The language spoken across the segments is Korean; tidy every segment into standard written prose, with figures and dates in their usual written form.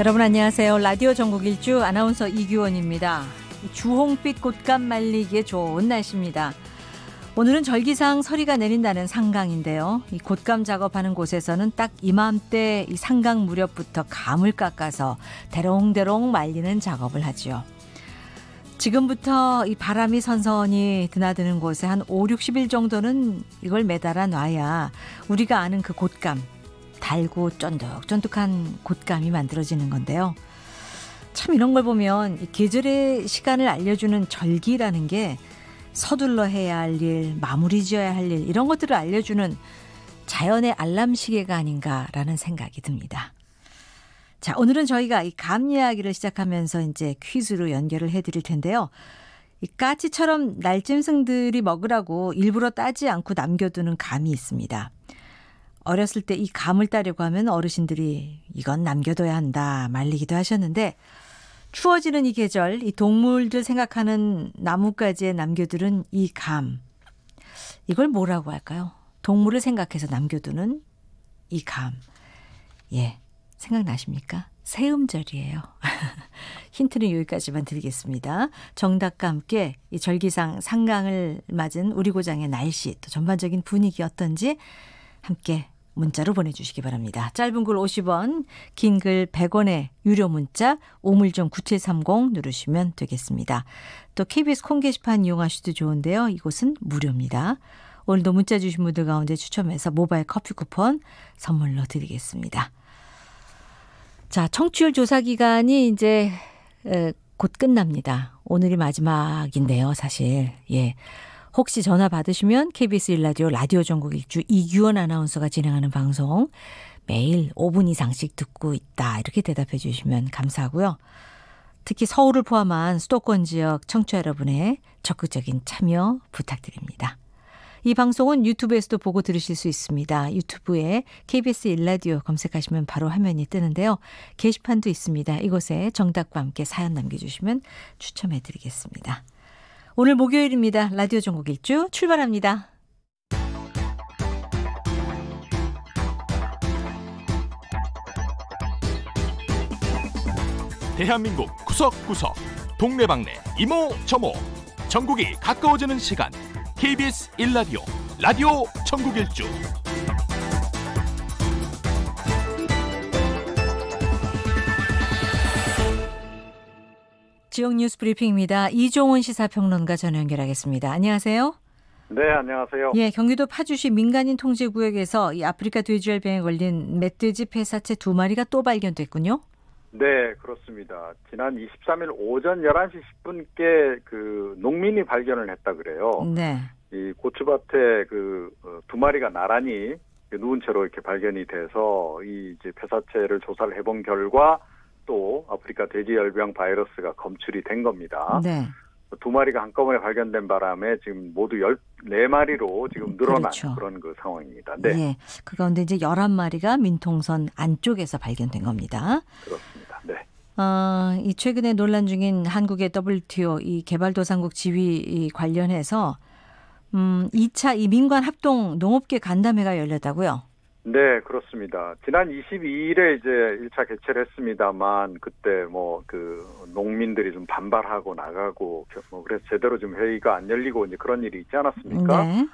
여러분 안녕하세요. 라디오 전국 일주 아나운서 이규원입니다. 주홍빛 곶감 말리기에 좋은 날씨입니다. 오늘은 절기상 서리가 내린다는 상강인데요. 이 곶감 작업하는 곳에서는 딱 이맘때 이 상강 무렵부터 감을 깎아서 대롱대롱 말리는 작업을 하지요. 지금부터 이 바람이 선선히 드나드는 곳에 한 5, 60일 정도는 이걸 매달아 놔야 우리가 아는 그 곶감, 달고 쫀득쫀득한 곶감이 만들어지는 건데요. 참 이런 걸 보면 이 계절의 시간을 알려주는 절기라는 게 서둘러 해야 할 일, 마무리 지어야 할 일, 이런 것들을 알려주는 자연의 알람 시계가 아닌가라는 생각이 듭니다. 자, 오늘은 저희가 이 감 이야기를 시작하면서 이제 퀴즈로 연결을 해드릴 텐데요. 이 까치처럼 날짐승들이 먹으라고 일부러 따지 않고 남겨두는 감이 있습니다. 어렸을 때 이 감을 따려고 하면 어르신들이 이건 남겨둬야 한다 말리기도 하셨는데, 추워지는 이 계절, 이 동물들 생각하는 나뭇가지에 남겨두는 이 감, 이걸 뭐라고 할까요? 동물을 생각해서 남겨두는 이 감. 예, 생각나십니까? 새음절이에요. 힌트는 여기까지만 드리겠습니다. 정답과 함께 이 절기상 상강을 맞은 우리 고장의 날씨, 또 전반적인 분위기 어떤지 함께 문자로 보내주시기 바랍니다. 짧은 글 50원, 긴 글 100원의 유료 문자 우물정 9730 누르시면 되겠습니다. 또 KBS 콩 게시판 이용하셔도 좋은데요. 이곳은 무료입니다. 오늘도 문자 주신 분들 가운데 추첨해서 모바일 커피 쿠폰 선물로 드리겠습니다. 자, 청취율 조사 기간이 이제 곧 끝납니다. 오늘이 마지막인데요, 사실. 예. 혹시 전화 받으시면 KBS 1라디오 라디오 전국 일주 이규원 아나운서가 진행하는 방송 매일 5분 이상씩 듣고 있다, 이렇게 대답해 주시면 감사하고요. 특히 서울을 포함한 수도권 지역 청취자 여러분의 적극적인 참여 부탁드립니다. 이 방송은 유튜브에서도 보고 들으실 수 있습니다. 유튜브에 KBS 1라디오 검색하시면 바로 화면이 뜨는데요. 게시판도 있습니다. 이곳에 정답과 함께 사연 남겨주시면 추첨해 드리겠습니다. 오늘 목요일입니다. 라디오 전국 일주 출발합니다. 대한민국 구석구석 동네방네 이모저모 전국이 가까워지는 시간, KBS 1라디오 라디오 전국 일주. 지역 뉴스 브리핑입니다. 이종훈 시사평론가 전화 연결하겠습니다. 안녕하세요. 네, 안녕하세요. 예, 경기도 파주시 민간인 통제구역에서 이 아프리카 돼지열병에 걸린 멧돼지 폐사체 2마리가 또 발견됐군요. 네, 그렇습니다. 지난 23일 오전 11시 10분께 그 농민이 발견을 했다 그래요. 네. 이 고추밭에 그 2마리가 나란히 누운 채로 이렇게 발견이 돼서 이 이제 폐사체를 조사를 해본 결과 또 아프리카 돼지열병 바이러스가 검출이 된 겁니다. 네. 2마리가 한꺼번에 발견된 바람에 지금 모두 14마리로 지금 늘어난 그렇죠. 그런 그 상황입니다. 네. 예, 그 가운데 이제 11마리가 민통선 안쪽에서 발견된 겁니다. 그렇습니다. 네. 이 최근에 논란 중인 한국의 WTO 이 개발도상국 지위 관련해서 2차 이 민관 합동 농업계 간담회가 열렸다고요? 네, 그렇습니다. 지난 22일에 이제 1차 개최를 했습니다만 그때 뭐 그 농민들이 좀 반발하고 나가고 뭐 그래서 제대로 좀 회의가 안 열리고 이제 그런 일이 있지 않았습니까? 네.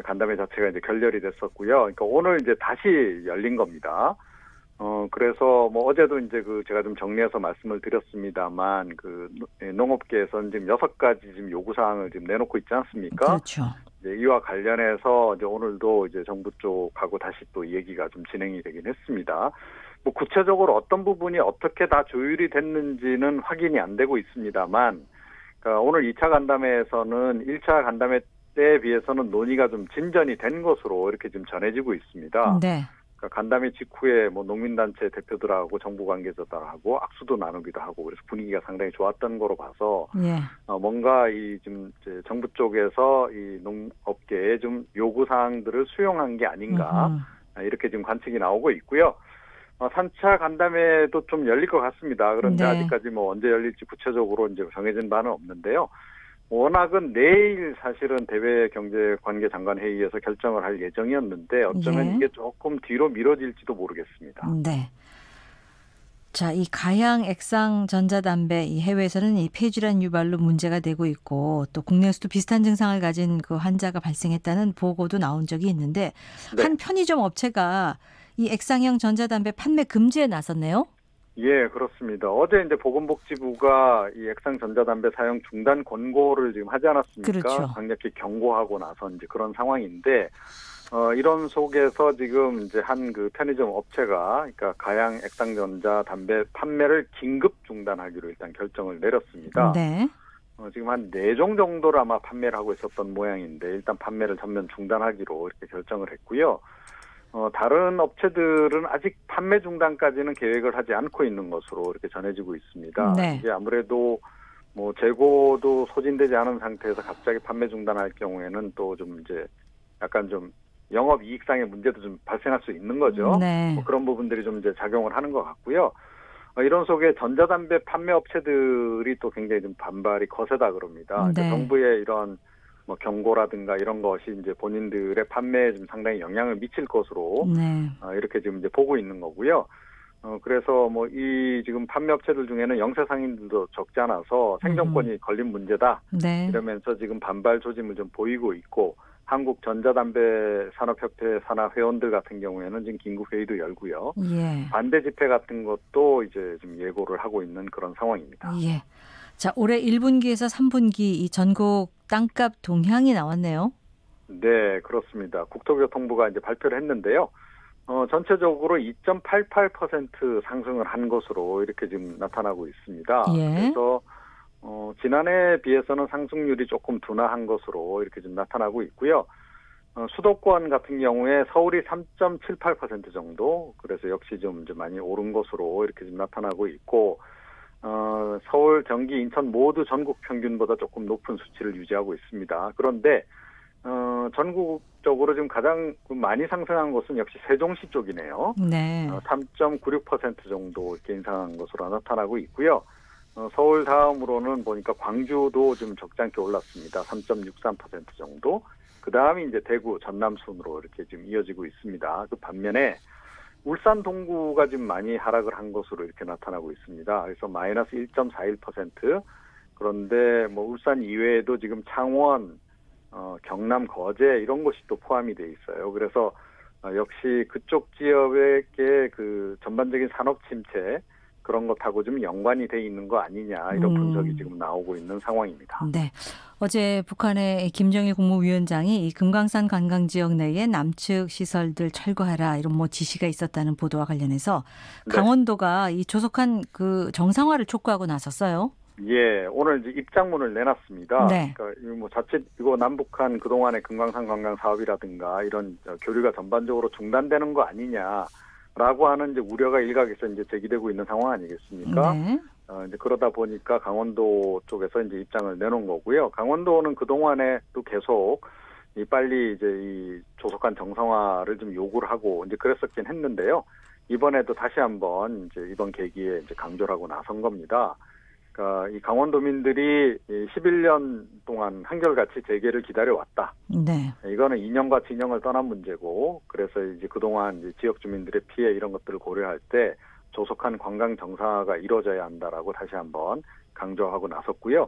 간담회 자체가 이제 결렬이 됐었고요. 그러니까 오늘 이제 다시 열린 겁니다. 그래서 뭐 어제도 이제 그 제가 좀 정리해서 말씀을 드렸습니다만 그 농업계에서는 지금 6가지 지금 요구 사항을 지금 내놓고 있지 않습니까? 그렇죠. 이와 관련해서 이제 오늘도 이제 정부 쪽하고 다시 또 얘기가 좀 진행이 되긴 했습니다. 뭐 구체적으로 어떤 부분이 어떻게 다 조율이 됐는지는 확인이 안 되고 있습니다만, 그러니까 오늘 2차 간담회에서는 1차 간담회 때에 비해서는 논의가 좀 진전이 된 것으로 이렇게 지금 전해지고 있습니다. 네. 그러니까 간담회 직후에 뭐 농민단체 대표들하고 정부 관계자들하고 악수도 나누기도 하고 그래서 분위기가 상당히 좋았던 거로 봐서 예. 뭔가 이 좀 정부 쪽에서 이 농업계의 좀 요구 사항들을 수용한 게 아닌가 이렇게 지금 관측이 나오고 있고요. 3차 간담회도 좀 열릴 것 같습니다. 그런데 네. 아직까지 뭐 언제 열릴지 구체적으로 이제 정해진 바는 없는데요. 워낙은 내일 사실은 대외경제관계장관회의에서 결정을 할 예정이었는데 어쩌면 예. 이게 조금 뒤로 미뤄질지도 모르겠습니다. 네. 자, 이 가양 액상 전자담배 이 해외에서는 이 폐질환 유발로 문제가 되고 있고 또 국내에서도 비슷한 증상을 가진 그 환자가 발생했다는 보고도 나온 적이 있는데 네. 한 편의점 업체가 이 액상형 전자담배 판매 금지에 나섰네요. 예, 그렇습니다. 어제 이제 보건복지부가 이 액상 전자담배 사용 중단 권고를 지금 하지 않았습니까? 그렇죠. 강력히 경고하고 나선 이제 그런 상황인데, 이런 속에서 지금 이제 한 그 편의점 업체가, 그러니까 가양 액상 전자담배 판매를 긴급 중단하기로 일단 결정을 내렸습니다. 네. 지금 한 4종 정도를 아마 판매를 하고 있었던 모양인데, 일단 판매를 전면 중단하기로 이렇게 결정을 했고요. 다른 업체들은 아직 판매 중단까지는 계획을 하지 않고 있는 것으로 이렇게 전해지고 있습니다. 네. 이게 아무래도 뭐 재고도 소진되지 않은 상태에서 갑자기 판매 중단할 경우에는 또 좀 이제 약간 좀 영업 이익상의 문제도 좀 발생할 수 있는 거죠. 네. 뭐 그런 부분들이 좀 이제 작용을 하는 것 같고요. 이런 속에 전자담배 판매 업체들이 또 굉장히 좀 반발이 거세다 그럽니다. 네. 그러니까 정부의 이런 뭐 경고라든가 이런 것이 이제 본인들의 판매에 좀 상당히 영향을 미칠 것으로 네. 이렇게 지금 이제 보고 있는 거고요. 그래서 뭐 이 지금 판매 업체들 중에는 영세 상인들도 적지 않아서 생존권이 걸린 문제다. 네. 이러면서 지금 반발 조짐을 좀 보이고 있고 한국 전자담배 산업협회 산하 회원들 같은 경우에는 지금 긴급 회의도 열고요. 예. 반대 집회 같은 것도 이제 좀 예고를 하고 있는 그런 상황입니다. 예. 자, 올해 1분기에서 3분기 이 전국 땅값 동향이 나왔네요. 네, 그렇습니다. 국토교통부가 이제 발표를 했는데요. 전체적으로 2.88% 상승을 한 것으로 이렇게 지금 나타나고 있습니다. 예. 그래서 지난해에 비해서는 상승률이 조금 둔화한 것으로 이렇게 좀 나타나고 있고요. 수도권 같은 경우에 서울이 3.78% 정도, 그래서 역시 좀 이제 많이 오른 것으로 이렇게 좀 나타나고 있고, 서울, 경기, 인천 모두 전국 평균보다 조금 높은 수치를 유지하고 있습니다. 그런데 전국적으로 지금 가장 많이 상승한 곳은 역시 세종시 쪽이네요. 네. 3.96% 정도 이렇게 인상한 것으로 나타나고 있고요. 서울 다음으로는 보니까 광주도 좀 적지 않게 올랐습니다. 3.63% 정도. 그 다음이 이제 대구, 전남 순으로 이렇게 지금 이어지고 있습니다. 그 반면에 울산 동구가 지금 많이 하락을 한 것으로 이렇게 나타나고 있습니다. 그래서 마이너스 1.41%. 그런데 뭐 울산 이외에도 지금 창원, 경남, 거제 이런 곳이 또 포함이 돼 있어요. 그래서 역시 그쪽 지역의 그 전반적인 산업 침체 그런 것하고 좀 연관이 돼 있는 거 아니냐 이런 분석이 지금 나오고 있는 상황입니다. 네. 어제 북한의 김정일 국무위원장이 이 금강산 관광지역 내에 남측 시설들 철거하라 이런 뭐 지시가 있었다는 보도와 관련해서 네. 강원도가 이 조속한 그 정상화를 촉구하고 나섰어요. 예, 오늘 이제 입장문을 내놨습니다. 네. 그러니까 뭐 자칫 이거 남북한 그동안의 금강산 관광 사업이라든가 이런 교류가 전반적으로 중단되는 거 아니냐라고 하는 이제 우려가 일각에서 이제 제기되고 있는 상황 아니겠습니까? 네. 이제 그러다 보니까 강원도 쪽에서 이제 입장을 내놓은 거고요. 강원도는 그동안에 또 계속 빨리 이제 이 조속한 정상화를 좀 요구를 하고 이제 그랬었긴 했는데요. 이번에도 다시 한번 이제 이번 계기에 이제 강조를 하고 나선 겁니다. 그러니까 이 강원도민들이 11년 동안 한결같이 재개를 기다려왔다. 네. 이거는 이념과 진영을 떠난 문제고, 그래서 이제 그동안 이제 지역 주민들의 피해 이런 것들을 고려할 때 조속한 관광 정상화가 이루어져야 한다라고 다시 한번 강조하고 나섰고요.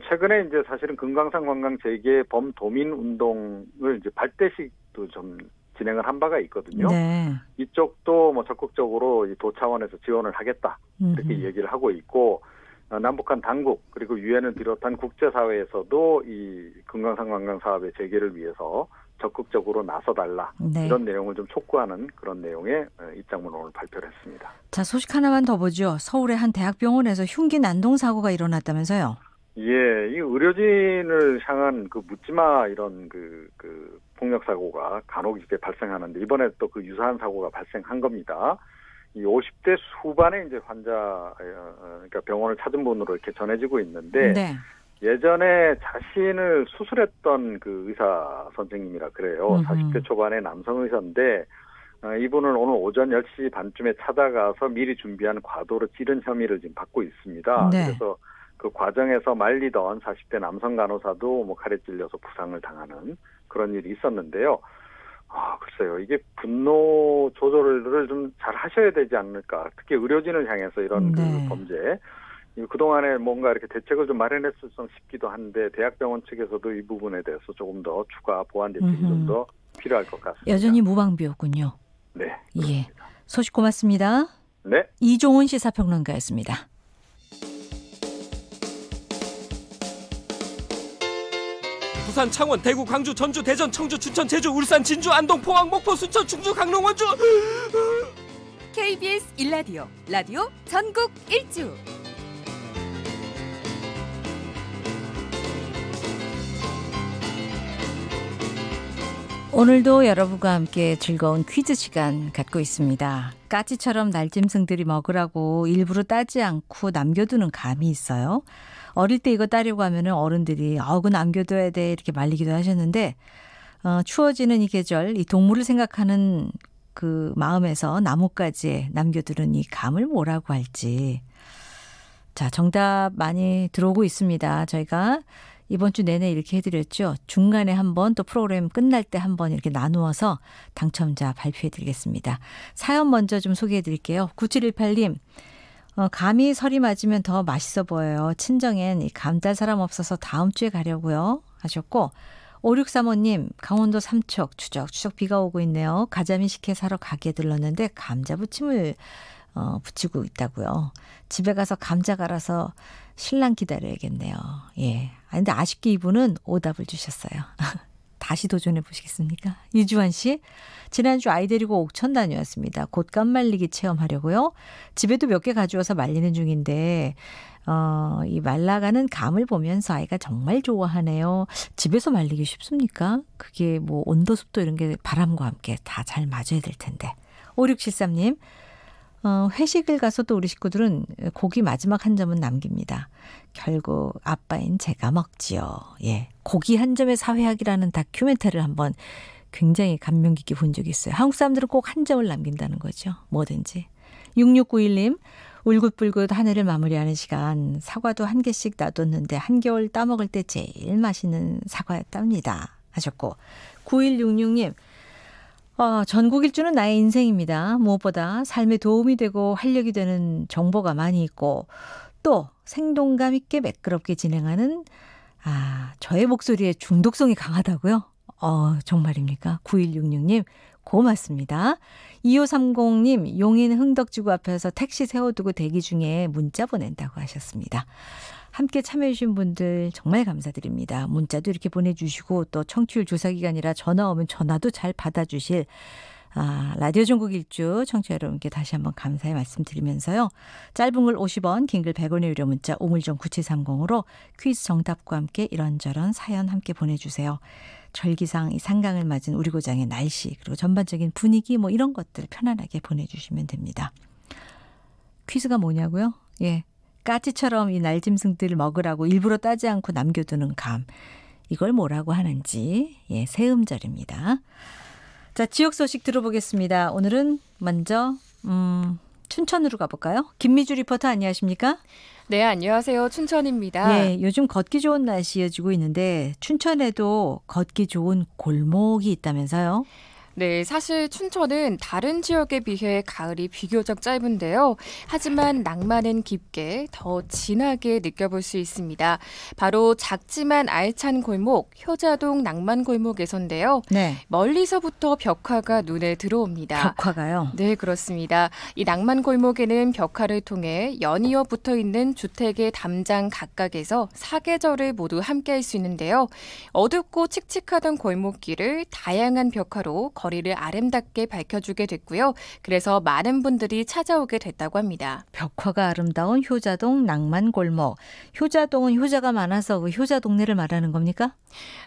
최근에 이제 사실은 금강산 관광 재개 범도민 운동을 이제 발대식도 좀 진행을 한 바가 있거든요. 네. 이쪽도 뭐 적극적으로 이 도 차원에서 지원을 하겠다 이렇게 얘기를 하고 있고, 남북한 당국 그리고 유엔을 비롯한 국제사회에서도 이 금강산 관광 사업의 재개를 위해서 적극적으로 나서달라 네. 이런 내용을 좀 촉구하는 그런 내용의 입장문을 오늘 발표를 했습니다. 자, 소식 하나만 더 보죠. 서울의 한 대학병원에서 흉기 난동 사고가 일어났다면서요? 예, 이 의료진을 향한 그 묻지마 이런 그 폭력 사고가 간혹 이렇게 발생하는데 이번에 또 그 유사한 사고가 발생한 겁니다. 이 50대 후반의 이제 환자, 그러니까 병원을 찾은 분으로 이렇게 전해지고 있는데 네. 예전에 자신을 수술했던 그 의사 선생님이라 그래요. 40대 초반의 남성 의사인데 이분을 오늘 오전 10시 반쯤에 찾아가서 미리 준비한 과도로 찌른 혐의를 지금 받고 있습니다. 네. 그래서 그 과정에서 말리던 40대 남성 간호사도 뭐 칼에 찔려서 부상을 당하는 그런 일이 있었는데요. 글쎄요. 이게 분노 조절을 좀 잘 하셔야 되지 않을까. 특히 의료진을 향해서 이런 네. 그 범죄. 그동안에 뭔가 이렇게 대책을 좀 마련했을 싶기도 한데 대학병원 측에서도 이 부분에 대해서 조금 더 추가 보완 대책이 좀 더 필요할 것 같습니다. 여전히 무방비였군요. 네. 예. 소식 고맙습니다. 네. 이종훈 시사평론가였습니다. 부산, 창원, 대구, 광주, 전주, 대전, 청주, 춘천, 제주, 울산, 진주, 안동, 포항, 목포, 순천, 충주, 강릉, 원주. KBS 1라디오 라디오 전국 일주. 오늘도 여러분과 함께 즐거운 퀴즈 시간 갖고 있습니다. 까치처럼 날짐승들이 먹으라고 일부러 따지 않고 남겨두는 감이 있어요. 어릴 때 이거 따려고 하면은 어른들이 그거 남겨둬야 돼 이렇게 말리기도 하셨는데 추워지는 이 계절 이 동물을 생각하는 그 마음에서 나뭇가지에 남겨두는 이 감을 뭐라고 할지. 자, 정답 많이 들어오고 있습니다. 저희가 이번 주 내내 이렇게 해드렸죠. 중간에 한번 또 프로그램 끝날 때 한번 이렇게 나누어서 당첨자 발표해드리겠습니다. 사연 먼저 좀 소개해드릴게요. 9718님. 감이 설이 맞으면 더 맛있어 보여요. 친정엔 이 감 딸 사람 없어서 다음 주에 가려고요 하셨고 5635님 강원도 삼척 추적 비가 오고 있네요. 가자미 식혜 사러 가게 들렀는데 감자 부침을 부치고 있다고요. 집에 가서 감자 갈아서 신랑 기다려야겠네요. 예. 근데 아쉽게 이분은 오답을 주셨어요. 다시 도전해 보시겠습니까? 유주환 씨, 지난주 아이 데리고 옥천 다녀왔습니다. 곶감 말리기 체험하려고요. 집에도 몇 개 가져와서 말리는 중인데 이 말라가는 감을 보면서 아이가 정말 좋아하네요. 집에서 말리기 쉽습니까? 그게 뭐 온도 습도 이런 게 바람과 함께 다 잘 맞아야 될 텐데. 5673님, 회식을 가서도 우리 식구들은 고기 마지막 한 점은 남깁니다. 결국 아빠인 제가 먹지요. 예, 고기 한 점의 사회학이라는 다큐멘터리를 한번 굉장히 감명 깊게 본 적이 있어요. 한국 사람들은 꼭 한 점을 남긴다는 거죠. 뭐든지. 6691님, 울긋불긋 한 해를 마무리하는 시간 사과도 한 개씩 놔뒀는데 한겨울 따먹을 때 제일 맛있는 사과였답니다 하셨고 9166님, 전국 일주는 나의 인생입니다. 무엇보다 삶에 도움이 되고 활력이 되는 정보가 많이 있고 또 생동감 있게 매끄럽게 진행하는 저의 목소리에 중독성이 강하다고요? 정말입니까? 9166님 고맙습니다. 2530님 용인 흥덕지구 앞에서 택시 세워두고 대기 중에 문자 보낸다고 하셨습니다. 함께 참여해 주신 분들 정말 감사드립니다. 문자도 이렇게 보내주시고 또 청취율 조사 기간이라 전화 오면 전화도 잘 받아주실 라디오 전국 일주 청취자 여러분께 다시 한번 감사의 말씀드리면서요. 짧은 글 50원, 긴 글 100원의 유료 문자 우물정 9730으로 퀴즈 정답과 함께 이런저런 사연 함께 보내주세요. 절기상 이 상강을 맞은 우리 고장의 날씨 그리고 전반적인 분위기 뭐 이런 것들 편안하게 보내주시면 됩니다. 퀴즈가 뭐냐고요? 예. 까치처럼 이 날짐승들을 먹으라고 일부러 따지 않고 남겨두는 감. 이걸 뭐라고 하는지. 예, 새음절입니다. 자, 지역 소식 들어보겠습니다. 오늘은 먼저 춘천으로 가볼까요? 김미주 리포터 안녕하십니까? 네, 안녕하세요. 춘천입니다. 예, 요즘 걷기 좋은 날씨 이어지고 있는데 춘천에도 걷기 좋은 골목이 있다면서요? 네, 사실 춘천은 다른 지역에 비해 가을이 비교적 짧은데요. 하지만 낭만은 깊게 더 진하게 느껴볼 수 있습니다. 바로 작지만 알찬 골목, 효자동 낭만골목에서인데요. 네. 멀리서부터 벽화가 눈에 들어옵니다. 벽화가요? 네, 그렇습니다. 이 낭만골목에는 벽화를 통해 연이어 붙어있는 주택의 담장 각각에서 사계절을 모두 함께할 수 있는데요. 어둡고 칙칙하던 골목길을 다양한 벽화로 거리를 아름답게 밝혀주게 됐고요. 그래서 많은 분들이 찾아오게 됐다고 합니다. 벽화가 아름다운 효자동 낭만골목. 효자동은 효자가 많아서 그 효자 동네를 말하는 겁니까?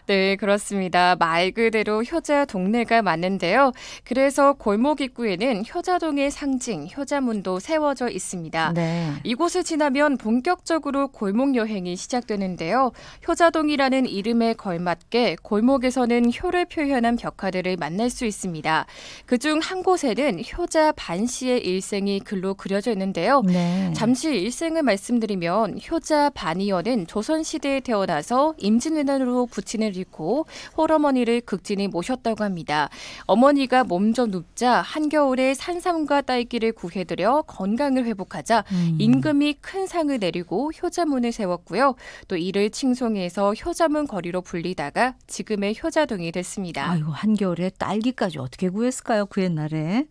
네, 그렇습니다. 말 그대로 효자 동네가 맞는데요. 그래서 골목 입구에는 효자동의 상징, 효자문도 세워져 있습니다. 네. 이곳을 지나면 본격적으로 골목 여행이 시작되는데요. 효자동이라는 이름에 걸맞게 골목에서는 효를 표현한 벽화들을 만날 수 수 있습니다. 그중 한 곳에는 효자 반 씨의 일생이 글로 그려져 있는데요. 네. 잠시 일생을 말씀드리면 효자 반이어는 조선시대에 태어나서 임진왜란으로 부친을 잃고 홀어머니를 극진히 모셨다고 합니다. 어머니가 몸져 눕자 한겨울에 산삼과 딸기를 구해드려 건강을 회복하자 임금이 큰 상을 내리고 효자문을 세웠고요. 또 이를 칭송해서 효자문 거리로 불리다가 지금의 효자동이 됐습니다. 아이고, 한겨울에 딸기까지 어떻게 구했을까요? 그 옛날에.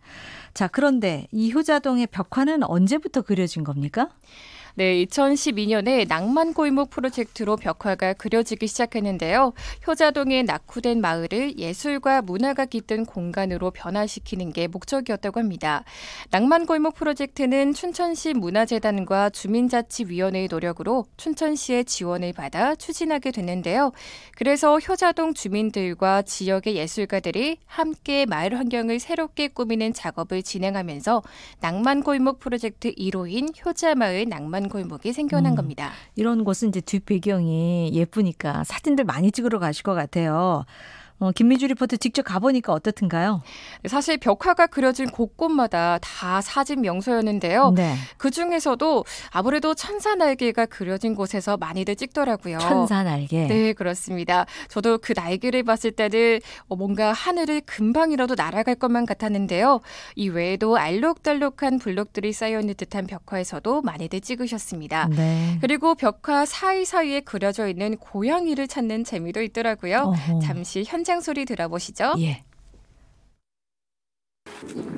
자, 그런데 이 효자동의 벽화는 언제부터 그려진 겁니까? 네, 2012년에 낭만골목 프로젝트로 벽화가 그려지기 시작했는데요. 효자동의 낙후된 마을을 예술과 문화가 깃든 공간으로 변화시키는 게 목적이었다고 합니다. 낭만골목 프로젝트는 춘천시 문화재단과 주민자치위원회의 노력으로 춘천시의 지원을 받아 추진하게 됐는데요. 그래서 효자동 주민들과 지역의 예술가들이 함께 마을 환경을 새롭게 꾸미는 작업을 진행하면서 낭만골목 프로젝트 1호인 효자마을 낭만 골목이 생겨난 겁니다. 이런 곳은 이제 뒷배경이 예쁘니까 사진들 많이 찍으러 가실 것 같아요. 김미주 리포터 직접 가보니까 어떻든가요? 사실 벽화가 그려진 곳곳마다 다 사진 명소였는데요. 네. 그중에서도 아무래도 천사 날개가 그려진 곳에서 많이들 찍더라고요. 천사 날개. 네, 그렇습니다. 저도 그 날개를 봤을 때는 뭔가 하늘을 금방이라도 날아갈 것만 같았는데요. 이 외에도 알록달록한 블록들이 쌓여있는 듯한 벽화에서도 많이들 찍으셨습니다. 네. 그리고 벽화 사이사이에 그려져 있는 고양이를 찾는 재미도 있더라고요. 어허. 잠시 현장 소리 들어보시죠. 예.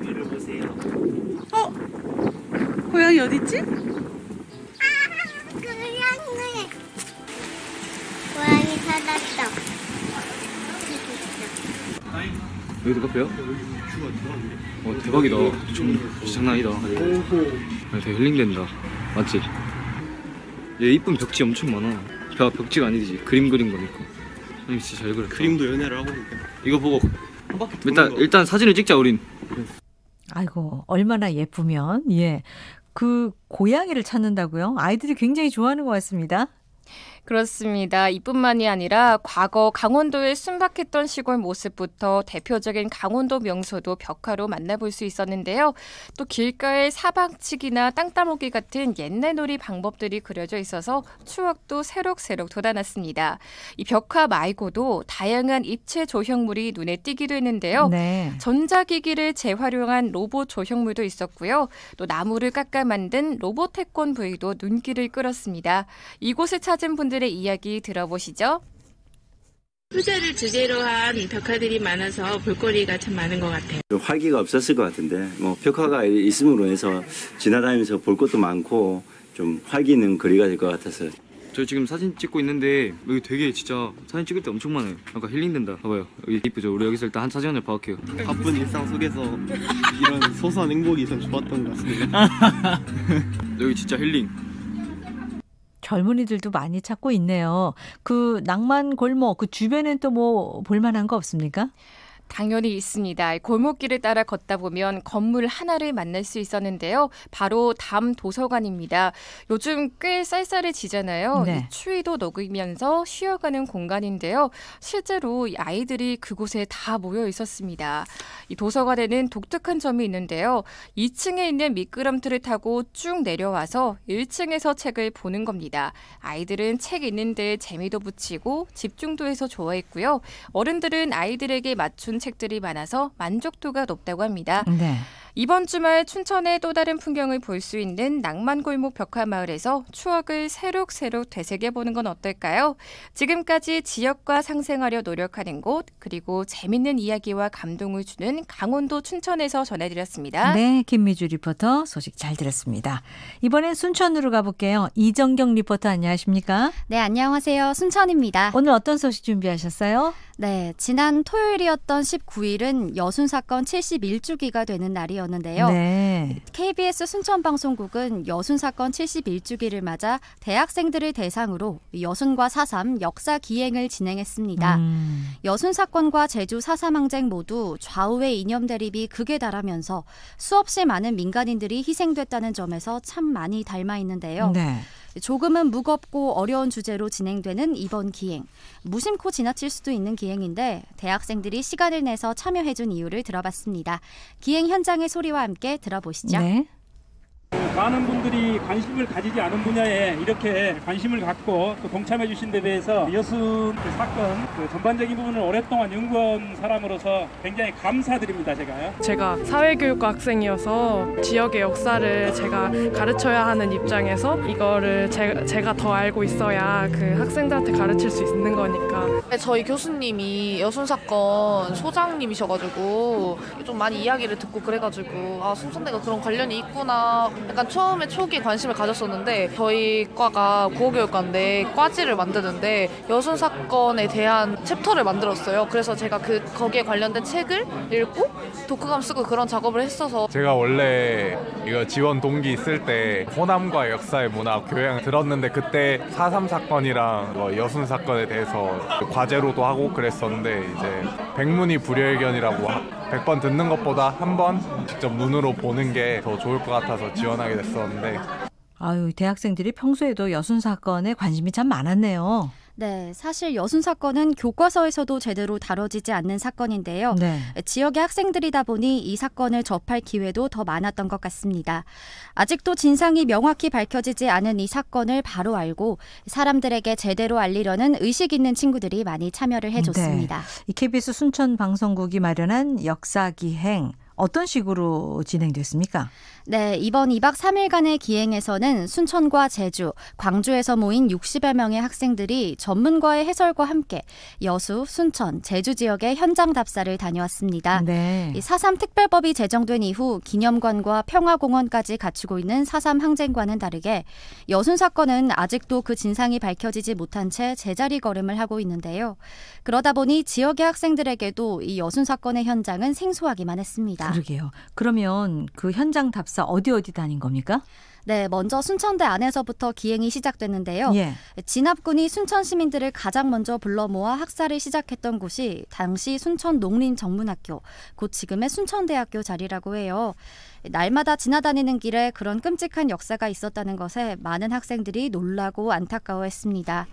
위를 보세요. 고양이 어딨지? 고양이 찾았어. 여기도 카페야? 대박이다. 장난 아니다. 되게 힐링된다. 맞지? 얘 이쁜 벽지 엄청 많아. 벽지가 아니지. 그림 그린 거니까. 아니 진짜 잘 그렸다. 그림도 연애를 하고 있니까 이거 보고 한 바퀴 일단 사진을 찍자 우린. 아이고, 얼마나 예쁘면. 예. 그 고양이를 찾는다고요? 아이들이 굉장히 좋아하는 것 같습니다. 그렇습니다. 이뿐만이 아니라 과거 강원도의 순박했던 시골 모습부터 대표적인 강원도 명소도 벽화로 만나볼 수 있었는데요. 또 길가에 사방치기나 땅 따먹기 같은 옛날 놀이 방법들이 그려져 있어서 추억도 새록새록 돋아났습니다. 이 벽화 말고도 다양한 입체 조형물이 눈에 띄기도 했는데요. 네. 전자기기를 재활용한 로봇 조형물도 있었고요. 또 나무를 깎아 만든 로봇 태권브이도 눈길을 끌었습니다. 이곳을 찾은 분들의 이야기 들어보시죠. 효자를 주제로 한 벽화들이 많아서 볼거리가 참 많은 것 같아요. 좀 활기가 없었을 것 같은데 벽화가 있음으로 해서 지나다니면서 볼 것도 많고 좀 활기 있는 거리가 될 것 같아서. 저 지금 사진 찍고 있는데 여기 되게 진짜 사진 찍을 때 엄청 많아요. 약간 힐링된다. 봐봐요. 여기 이쁘죠? 우리 여기서 일단 한 사진 한장 박을게요. 바쁜 일상 속에서 이런 소소한 행복이 참 좋았던 것 같습니다. 여기 진짜 힐링. 젊은이들도 많이 찾고 있네요. 그 낭만 골목 그 주변엔 또 뭐 볼만한 거 없습니까? 당연히 있습니다. 골목길을 따라 걷다 보면 건물 하나를 만날 수 있었는데요. 바로 담 도서관입니다. 요즘 꽤 쌀쌀해지잖아요. 네. 추위도 녹으면서 쉬어가는 공간인데요. 실제로 아이들이 그곳에 다 모여 있었습니다. 이 도서관에는 독특한 점이 있는데요. 2층에 있는 미끄럼틀을 타고 쭉 내려와서 1층에서 책을 보는 겁니다. 아이들은 책 읽는 데 재미도 붙이고 집중도 해서 좋아했고요. 어른들은 아이들에게 맞춘 책들이 많아서 만족도가 높다고 합니다. 네. 이번 주말 춘천의 또 다른 풍경을 볼 수 있는 낭만골목 벽화마을에서 추억을 새록새록 되새겨보는 건 어떨까요? 지금까지 지역과 상생하려 노력하는 곳, 그리고 재밌는 이야기와 감동을 주는 강원도 춘천에서 전해드렸습니다. 네, 김미주 리포터 소식 잘 들었습니다. 이번엔 순천으로 가볼게요. 이정경 리포터 안녕하십니까? 네, 안녕하세요. 순천입니다. 오늘 어떤 소식 준비하셨어요? 네, 지난 토요일이었던 19일은 여순사건 71주기가 되는 날이었는데요. 네. KBS 순천방송국은 여순사건 71주기를 맞아 대학생들을 대상으로 여순과 4.3 역사 기행을 진행했습니다. 여순사건과 제주 4.3 항쟁 모두 좌우의 이념 대립이 극에 달하면서 수없이 많은 민간인들이 희생됐다는 점에서 참 많이 닮아 있는데요. 네. 조금은 무겁고 어려운 주제로 진행되는 이번 기행. 무심코 지나칠 수도 있는 기행인데 대학생들이 시간을 내서 참여해준 이유를 들어봤습니다. 기행 현장의 소리와 함께 들어보시죠. 네. 많은 분들이 관심을 가지지 않은 분야에 이렇게 관심을 갖고 또 동참해 주신 데 대해서 여순 사건 전반적인 부분을 오랫동안 연구한 사람으로서 굉장히 감사드립니다. 제가 사회교육과 학생이어서 지역의 역사를 제가 가르쳐야 하는 입장에서 이거를 제가 더 알고 있어야 그 학생들한테 가르칠 수 있는 거니까. 저희 교수님이 여순 사건 소장님이셔가지고 좀 많이 이야기를 듣고 그래가지고 순천대가 그런 관련이 있구나. 약간 처음에 초기에 관심을 가졌었는데 저희 과가 국어교육과인데 과지를 만드는데 여순 사건에 대한 챕터를 만들었어요. 그래서 제가 거기에 관련된 책을 읽고 독후감 쓰고 그런 작업을 했어서 제가 원래 이거 지원 동기 있을 때 호남과 역사의 문화 교양 들었는데 그때 4.3 사건이랑 여순 사건에 대해서 과제로도 하고 그랬었는데 이제 백문이 불여일견이라고 100번 듣는 것보다 한 번 직접 눈으로 보는 게 더 좋을 것 같아서 지원하게 됐었는데 아유, 대학생들이 평소에도 여순 사건에 관심이 참 많았네요. 네, 사실 여순 사건은 교과서에서도 제대로 다뤄지지 않는 사건인데요. 네. 지역의 학생들이다 보니 이 사건을 접할 기회도 더 많았던 것 같습니다. 아직도 진상이 명확히 밝혀지지 않은 이 사건을 바로 알고 사람들에게 제대로 알리려는 의식 있는 친구들이 많이 참여를 해줬습니다. 네. 이 KBS 순천 방송국이 마련한 역사기행 어떤 식으로 진행됐습니까? 네, 이번 2박 3일간의 기행에서는 순천과 제주, 광주에서 모인 60여 명의 학생들이 전문가의 해설과 함께 여수, 순천, 제주 지역의 현장 답사를 다녀왔습니다. 네. 4.3 특별법이 제정된 이후 기념관과 평화공원까지 갖추고 있는 4.3 항쟁과는 다르게 여순 사건은 아직도 그 진상이 밝혀지지 못한 채 제자리 걸음을 하고 있는데요. 그러다 보니 지역의 학생들에게도 이 여순 사건의 현장은 생소하기만 했습니다. 그러게요. 그러면 그 현장 답사 어디 다닌 겁니까? 네, 먼저 순천대 안에서부터 기행이 시작됐는데요. 예. 진압군이 순천 시민들을 가장 먼저 불러 모아 학살을 시작했던 곳이 당시 순천 농림정문학교, 곧 지금의 순천대학교 자리라고 해요. 날마다 지나다니는 길에 그런 끔찍한 역사가 있었다는 것에 많은 학생들이 놀라고 안타까워했습니다.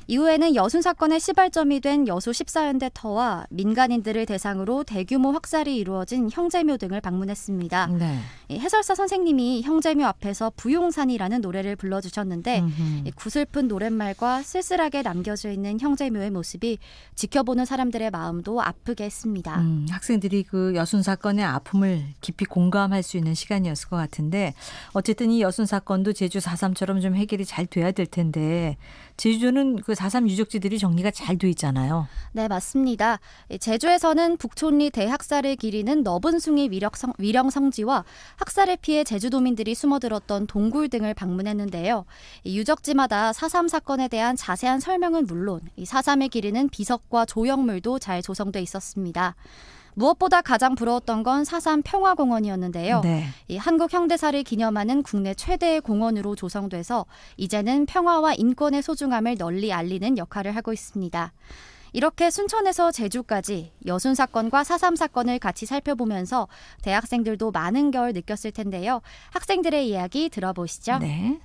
이후에는 여순 사건의 시발점이 된 여수 14연대 터와 민간인들을 대상으로 대규모 확살이 이루어진 형제묘 등을 방문했습니다. 네. 해설사 선생님이 형제묘 앞에서 부용산이라는 노래를 불러주셨는데 구슬픈 노랫말과 쓸쓸하게 남겨져 있는 형제묘의 모습이 지켜보는 사람들의 마음도 아프게 했습니다. 학생들이 그 여순 사건의 아픔을 깊이 공감할 수 있는 시간이었을 것 같은데 어쨌든 이 여순 사건도 제주 4.3처럼 좀 해결이 잘 돼야 될 텐데 제주도는 그 4.3 유적지들이 정리가 잘 돼 있잖아요. 네, 맞습니다. 제주에서는 북촌리 대학살을 기리는 너분숭이 위령 성지와 학살을 피해 제주도민들이 숨어들었던 동굴 등을 방문했는데요. 유적지마다 4.3 사건에 대한 자세한 설명은 물론 4.3을 기리는 비석과 조형물도 잘 조성돼 있었습니다. 무엇보다 가장 부러웠던 건 4.3 평화공원이었는데요. 네. 이 한국 현대사를 기념하는 국내 최대의 공원으로 조성돼서 이제는 평화와 인권의 소중함을 널리 알리는 역할을 하고 있습니다. 이렇게 순천에서 제주까지 여순 사건과 4.3 사건을 같이 살펴보면서 대학생들도 많은 걸 느꼈을 텐데요. 학생들의 이야기 들어보시죠. 네.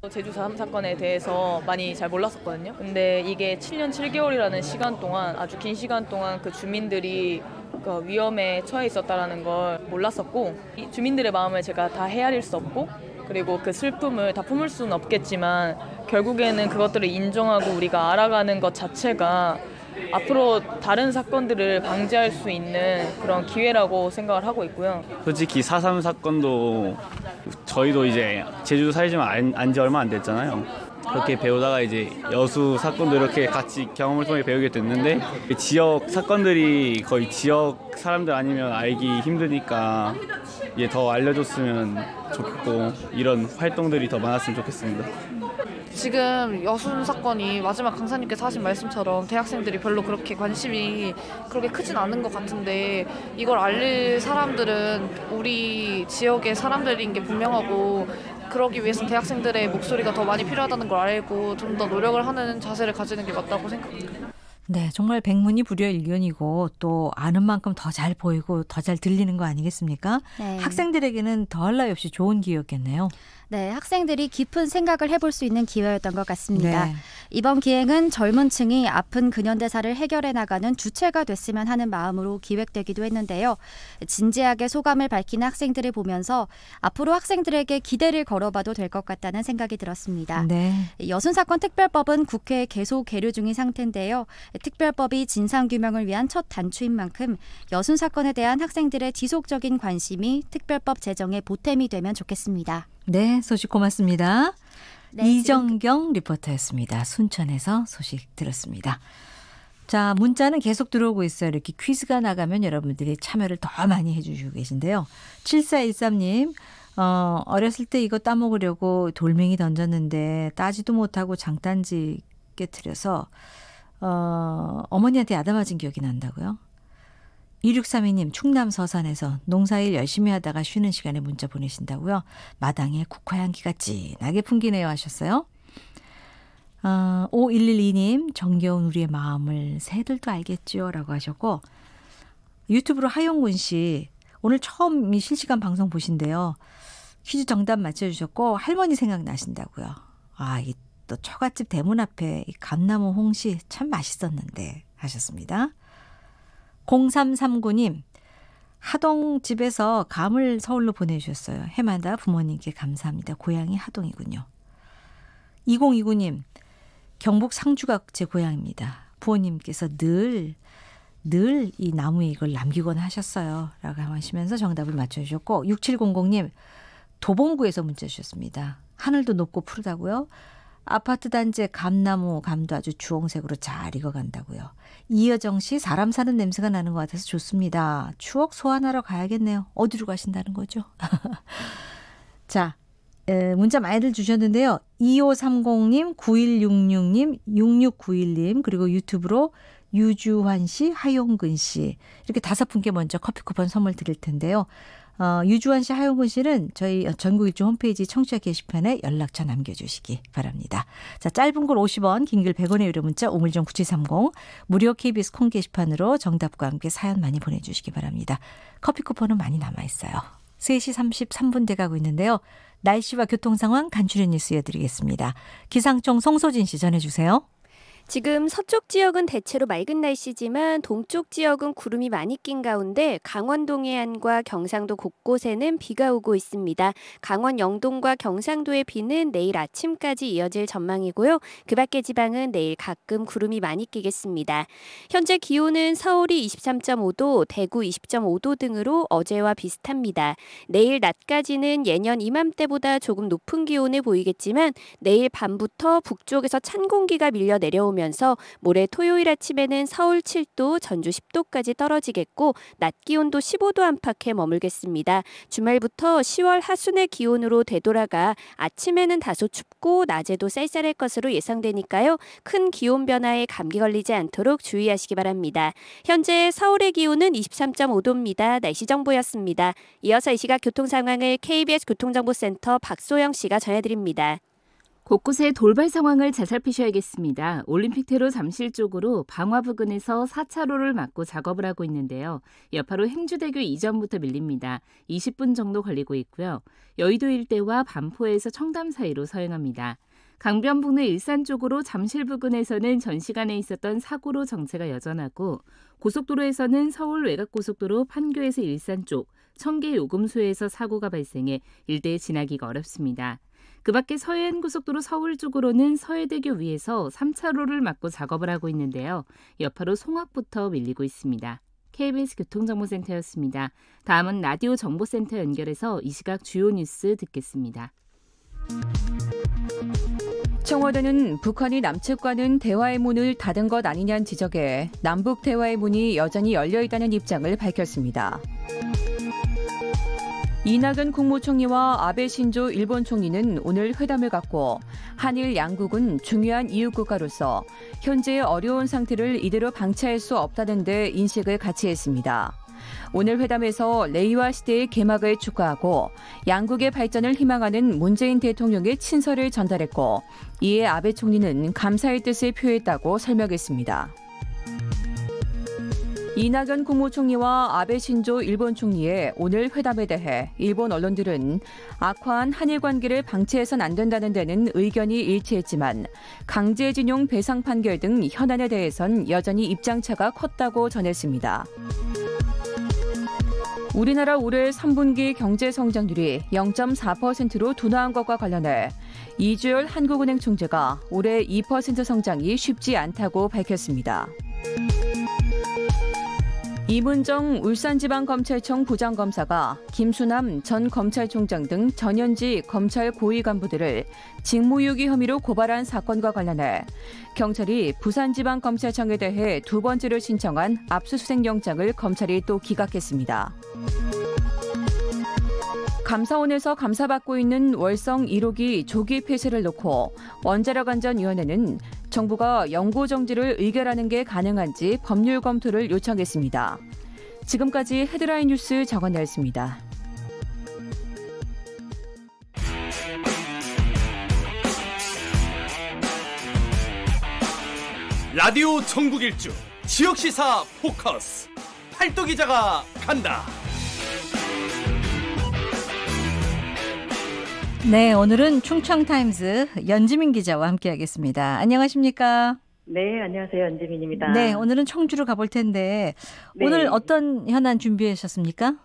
제주 4.3 사건에 대해서 많이 잘 몰랐었거든요. 근데 이게 7년 7개월이라는 시간 동안 아주 긴 시간 동안 그 주민들이 그 위험에 처해 있었다는 걸 몰랐었고 이 주민들의 마음을 제가 다 헤아릴 수 없고 그리고 그 슬픔을 다 품을 수는 없겠지만 결국에는 그것들을 인정하고 우리가 알아가는 것 자체가 앞으로 다른 사건들을 방지할 수 있는 그런 기회라고 생각을 하고 있고요. 솔직히 4.3 사건도 저희도 이제 제주도 살지만 안지 얼마 안 됐잖아요. 그렇게 배우다가 이제 여수 사건도 이렇게 같이 경험을 통해 배우게 됐는데 지역 사건들이 거의 지역 사람들 아니면 알기 힘드니까 이제 더 알려줬으면 좋겠고 이런 활동들이 더 많았으면 좋겠습니다. 지금 여순 사건이 마지막 강사님께서 하신 말씀처럼 대학생들이 별로 그렇게 관심이 그렇게 크진 않은 것 같은데 이걸 알릴 사람들은 우리 지역의 사람들인 게 분명하고 그러기 위해서는 대학생들의 목소리가 더 많이 필요하다는 걸 알고 좀 더 노력을 하는 자세를 가지는 게 맞다고 생각합니다. 네, 정말 백문이 불여일견이고 또 아는 만큼 더 잘 보이고 더 잘 들리는 거 아니겠습니까? 네. 학생들에게는 더할 나위 없이 좋은 기회였겠네요. 네, 학생들이 깊은 생각을 해볼 수 있는 기회였던 것 같습니다. 네. 이번 기행은 젊은 층이 아픈 근현대사를 해결해 나가는 주체가 됐으면 하는 마음으로 기획되기도 했는데요. 진지하게 소감을 밝히는 학생들을 보면서 앞으로 학생들에게 기대를 걸어봐도 될 것 같다는 생각이 들었습니다. 네. 여순사건 특별법은 국회에 계속 계류 중인 상태인데요. 특별법이 진상규명을 위한 첫 단추인 만큼 여순사건에 대한 학생들의 지속적인 관심이 특별법 제정의 보탬이 되면 좋겠습니다. 네, 소식 고맙습니다. 네, 이정경 리포터였습니다. 순천에서 소식 들었습니다. 자, 문자는 계속 들어오고 있어요. 이렇게 퀴즈가 나가면 여러분들이 참여를 더 많이 해주시고 계신데요. 7413님, 어렸을 때 이거 따먹으려고 돌멩이 던졌는데 따지도 못하고 장단지 깨트려서 어머니한테 야단맞은 기억이 난다고요. 2632님, 충남 서산에서 농사일 열심히 하다가 쉬는 시간에 문자 보내신다고요. 마당에 국화향기가 진하게 풍기네요 하셨어요. 5112님, 정겨운 우리의 마음을 새들도 알겠죠 라고 하셨고, 유튜브로 하용군 씨, 오늘 처음 실시간 방송 보신대요. 퀴즈 정답 맞춰주셨고 할머니 생각나신다고요. 아, 이 또 처갓집 대문 앞에 이 감나무 홍시 참 맛있었는데 하셨습니다. 0339님, 하동집에서 감을 서울로 보내주셨어요. 해마다 부모님께 감사합니다. 고향이 하동이군요. 2029님, 경북 상주가 제 고향입니다. 부모님께서 늘 이 나무에 이걸 남기곤 하셨어요 라고 하시면서 정답을 맞춰주셨고, 6700님, 도봉구에서 문자 주셨습니다. 하늘도 높고 푸르다고요? 아파트 단지에 감나무 감도 아주 주홍색으로 잘 익어간다고요. 이여정 씨, 사람 사는 냄새가 나는 것 같아서 좋습니다. 추억 소환하러 가야겠네요. 어디로 가신다는 거죠? 자, 문자 많이들 주셨는데요. 2530님, 9166님, 6691님, 그리고 유튜브로 유주환 씨, 하용근 씨, 이렇게 5분께 먼저 커피 쿠폰 선물 드릴 텐데요. 유주환 씨, 하용근 씨는 저희 전국일주 홈페이지 청취자 게시판에 연락처 남겨주시기 바랍니다. 자, 짧은 글 50원, 긴 글 100원의 유료 문자 우물정 9730, 무료 KBS 콩 게시판으로 정답과 함께 사연 많이 보내주시기 바랍니다. 커피 쿠폰은 많이 남아있어요. 3시 33분 돼가고 있는데요. 날씨와 교통 상황 간추린 뉴스 이어드리겠습니다. 기상청 송소진 씨 전해주세요. 지금 서쪽 지역은 대체로 맑은 날씨지만 동쪽 지역은 구름이 많이 낀 가운데 강원 동해안과 경상도 곳곳에는 비가 오고 있습니다. 강원 영동과 경상도의 비는 내일 아침까지 이어질 전망이고요. 그 밖의 지방은 내일 가끔 구름이 많이 끼겠습니다. 현재 기온은 서울이 23.5도, 대구 20.5도 등으로 어제와 비슷합니다. 내일 낮까지는 예년 이맘때보다 조금 높은 기온을 보이겠지만 내일 밤부터 북쪽에서 찬 공기가 밀려 내려오면 모레 토요일 아침에는 서울 7도, 전주 10도까지 떨어지겠고 낮 기온도 15도 안팎에 머물겠습니다. 주말부터 10월 하순의 기온으로 되돌아가 아침에는 다소 춥고 낮에도 쌀쌀할 것으로 예상되니까요. 큰 기온 변화에 감기 걸리지 않도록 주의하시기 바랍니다. 현재 서울의 기온은 23.5도입니다. 날씨 정보였습니다. 이어서 이 시각 교통 상황을 KBS 교통정보센터 박소영 씨가 전해드립니다. 곳곳의 돌발 상황을 잘 살피셔야겠습니다. 올림픽대로 잠실 쪽으로 방화 부근에서 4차로를 막고 작업을 하고 있는데요. 여파로 행주대교 이전부터 밀립니다. 20분 정도 걸리고 있고요. 여의도 일대와 반포에서 청담 사이로 서행합니다. 강변북로 일산 쪽으로 잠실 부근에서는 전 시간에 있었던 사고로 정체가 여전하고, 고속도로에서는 서울 외곽고속도로 판교에서 일산 쪽, 청계 요금소에서 사고가 발생해 일대에 지나기가 어렵습니다. 그 밖에 서해안고속도로 서울 쪽으로는 서해대교 위에서 3차로를 막고 작업을 하고 있는데요. 여파로 송악부터 밀리고 있습니다. KBS 교통정보센터였습니다. 다음은 라디오 정보센터 연결해서 이 시각 주요 뉴스 듣겠습니다. 청와대는 북한이 남측과는 대화의 문을 닫은 것 아니냐는 지적에 남북 대화의 문이 여전히 열려 있다는 입장을 밝혔습니다. 이낙연 국무총리와 아베 신조 일본 총리는 오늘 회담을 갖고 한일 양국은 중요한 이웃국가로서 현재의 어려운 상태를 이대로 방치할 수 없다는 데 인식을 같이 했습니다. 오늘 회담에서 레이와 시대의 개막을 축하하고 양국의 발전을 희망하는 문재인 대통령의 친서를 전달했고, 이에 아베 총리는 감사의 뜻을 표했다고 설명했습니다. 이낙연 국무총리와 아베 신조 일본 총리의 오늘 회담에 대해 일본 언론들은 악화한 한일 관계를 방치해선 안 된다는 데는 의견이 일치했지만 강제징용 배상 판결 등 현안에 대해선 여전히 입장차가 컸다고 전했습니다. 우리나라 올해 3분기 경제 성장률이 0.4%로 둔화한 것과 관련해 이주열 한국은행 총재가 올해 2% 성장이 쉽지 않다고 밝혔습니다. 이문정 울산지방검찰청 부장검사가 김수남 전 검찰총장 등 전현직 검찰 고위 간부들을 직무유기 혐의로 고발한 사건과 관련해 경찰이 부산지방검찰청에 대해 두 번째로 신청한 압수수색 영장을 검찰이 또 기각했습니다. 감사원에서 감사받고 있는 월성 1호기 조기 폐쇄를 놓고 원자력안전위원회는 정부가 연구 정지를 의결하는 게 가능한지 법률 검토를 요청했습니다. 지금까지 헤드라인 뉴스 정원나였습니다. 라디오 전국일주 지역시사 포커스 팔도 기자가 간다. 네, 오늘은 충청타임스 연지민 기자와 함께하겠습니다. 안녕하십니까? 네, 안녕하세요. 연지민입니다. 네, 오늘은 청주로 가볼 텐데 네. 오늘 어떤 현안 준비하셨습니까?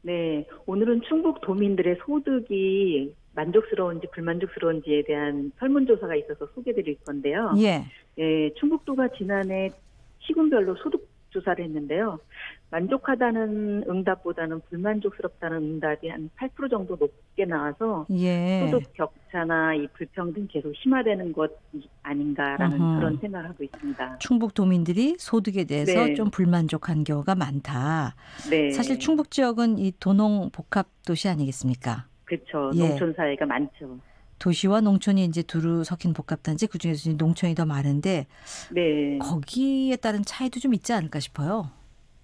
네, 오늘은 충북 도민들의 소득이 만족스러운지 불만족스러운지에 대한 설문조사가 있어서 소개드릴 건데요. 예. 예, 충북도가 지난해 시군별로 소득 조사를 했는데요. 만족하다는 응답보다는 불만족스럽다는 응답이 한 8% 정도 높게 나와서 예. 소득 격차나 이 불평등 계속 심화되는 것 아닌가라는 그런 생각을 하고 있습니다. 충북 도민들이 소득에 대해서 네. 좀 불만족한 경우가 많다. 네. 사실 충북 지역은 이 도농 복합 도시 아니겠습니까? 그렇죠. 예. 농촌 사회가 많죠. 도시와 농촌이 이제 두루 섞인 복합단지, 그중에서 이제 농촌이 더 많은데 네. 거기에 따른 차이도 좀 있지 않을까 싶어요.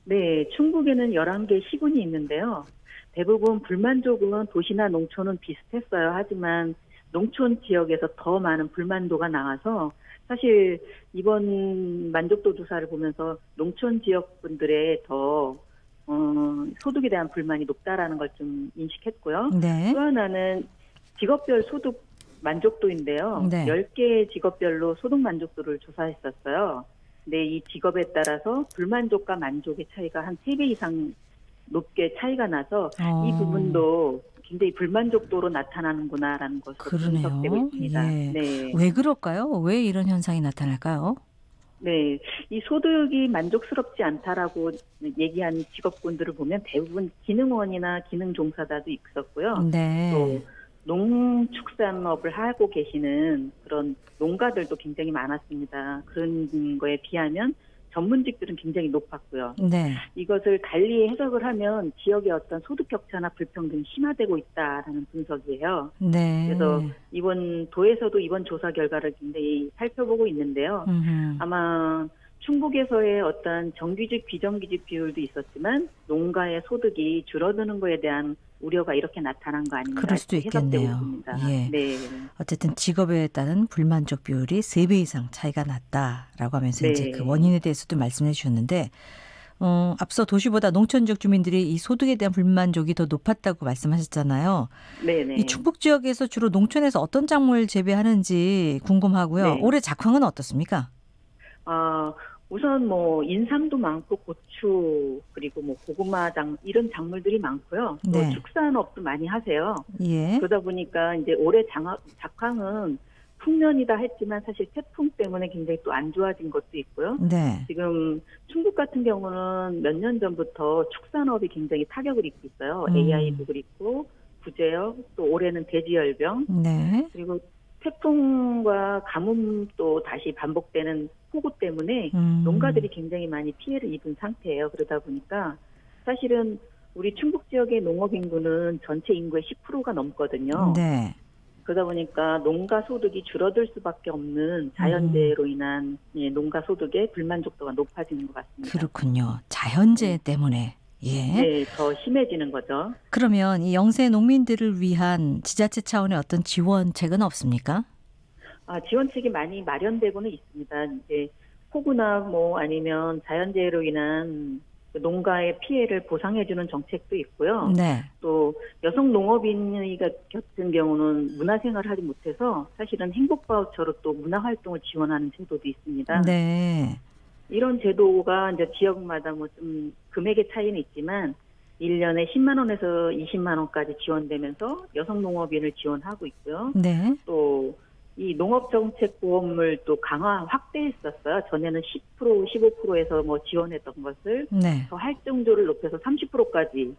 네, 충북에는 11개 시군이 있는데요. 대부분 불만족은 도시나 농촌은 비슷했어요. 하지만 농촌 지역에서 더 많은 불만도가 나와서 사실 이번 만족도 조사를 보면서 농촌 지역 분들의 더 소득에 대한 불만이 높다라는 걸 좀 인식했고요. 네. 또 하나는 직업별 소득 만족도인데요. 네. 10개 직업별로 소득 만족도를 조사했었어요. 근데 이 직업에 따라서 불만족과 만족의 차이가 한 3배 이상 높게 차이가 나서 이 부분도 굉장히 불만족도로 나타나는구나라는 것으로 분석되고 있습니다. 예. 네. 왜 그럴까요? 왜 이런 현상이 나타날까요? 네, 이 소득이 만족스럽지 않다라고 얘기한 직업군들을 보면 대부분 기능원이나 기능종사자도 있었고요. 네. 또 농축산업을 하고 계시는 그런 농가들도 굉장히 많았습니다. 그런 거에 비하면 전문직들은 굉장히 높았고요. 네. 이것을 달리 해석을 하면 지역의 어떤 소득 격차나 불평등이 심화되고 있다라는 분석이에요. 네. 그래서 이번 도에서도 이번 조사 결과를 굉장히 살펴보고 있는데요. 아마 충북에서의 어떤 정규직 비정규직 비율도 있었지만 농가의 소득이 줄어드는 거에 대한 우려가 이렇게 나타난 거 아닌가. 그럴 수도 있겠네요. 예. 네. 어쨌든 직업에 따른 불만족 비율이 3배 이상 차이가 났다라고 하면서 네. 이제 그 원인에 대해서도 말씀해 주셨는데 앞서 도시보다 농촌 지역 주민들이 이 소득에 대한 불만족이 더 높았다고 말씀하셨잖아요. 네네. 이 충북 지역에서 주로 농촌에서 어떤 작물 재배하는지 궁금하고요. 네. 올해 작황은 어떻습니까? 우선 뭐 인삼도 많고 고추 그리고 뭐 고구마 이런 작물들이 많고요. 또 네. 축산업도 많이 하세요. 예. 그러다 보니까 이제 올해 작황은 풍년이다 했지만 사실 태풍 때문에 굉장히 또 안 좋아진 것도 있고요. 네. 지금 충북 같은 경우는 몇 년 전부터 축산업이 굉장히 타격을 입고 있어요. AI도 그렇고 부재역 또 올해는 돼지열병 네. 그리고 태풍과 가뭄도 다시 반복되는 폭우 때문에 농가들이 굉장히 많이 피해를 입은 상태예요. 그러다 보니까 사실은 우리 충북 지역의 농업 인구는 전체 인구의 10%가 넘거든요. 네. 그러다 보니까 농가 소득이 줄어들 수밖에 없는 자연재해로 인한 농가 소득의 불만족도가 높아지는 것 같습니다. 그렇군요. 자연재해 때문에. 예. 네, 더 심해지는 거죠. 그러면 이 영세 농민들을 위한 지자체 차원의 어떤 지원책은 없습니까? 지원책이 많이 마련되고는 있습니다. 이제 폭우나 뭐 아니면 자연재해로 인한 농가의 피해를 보상해주는 정책도 있고요. 네. 또 여성 농업인의 같은 경우는 문화생활을 하지 못해서 사실은 행복바우처로 또 문화활동을 지원하는 제도도 있습니다. 네. 이런 제도가 이제 지역마다 뭐 좀 금액의 차이는 있지만 1년에 10만 원에서 20만 원까지 지원되면서 여성 농업인을 지원하고 있고요. 네. 또 이 농업정책보험을 또 강화 확대했었어요. 전에는 10%, 15%에서 뭐 지원했던 것을 네. 더 할증도를 높여서 30%까지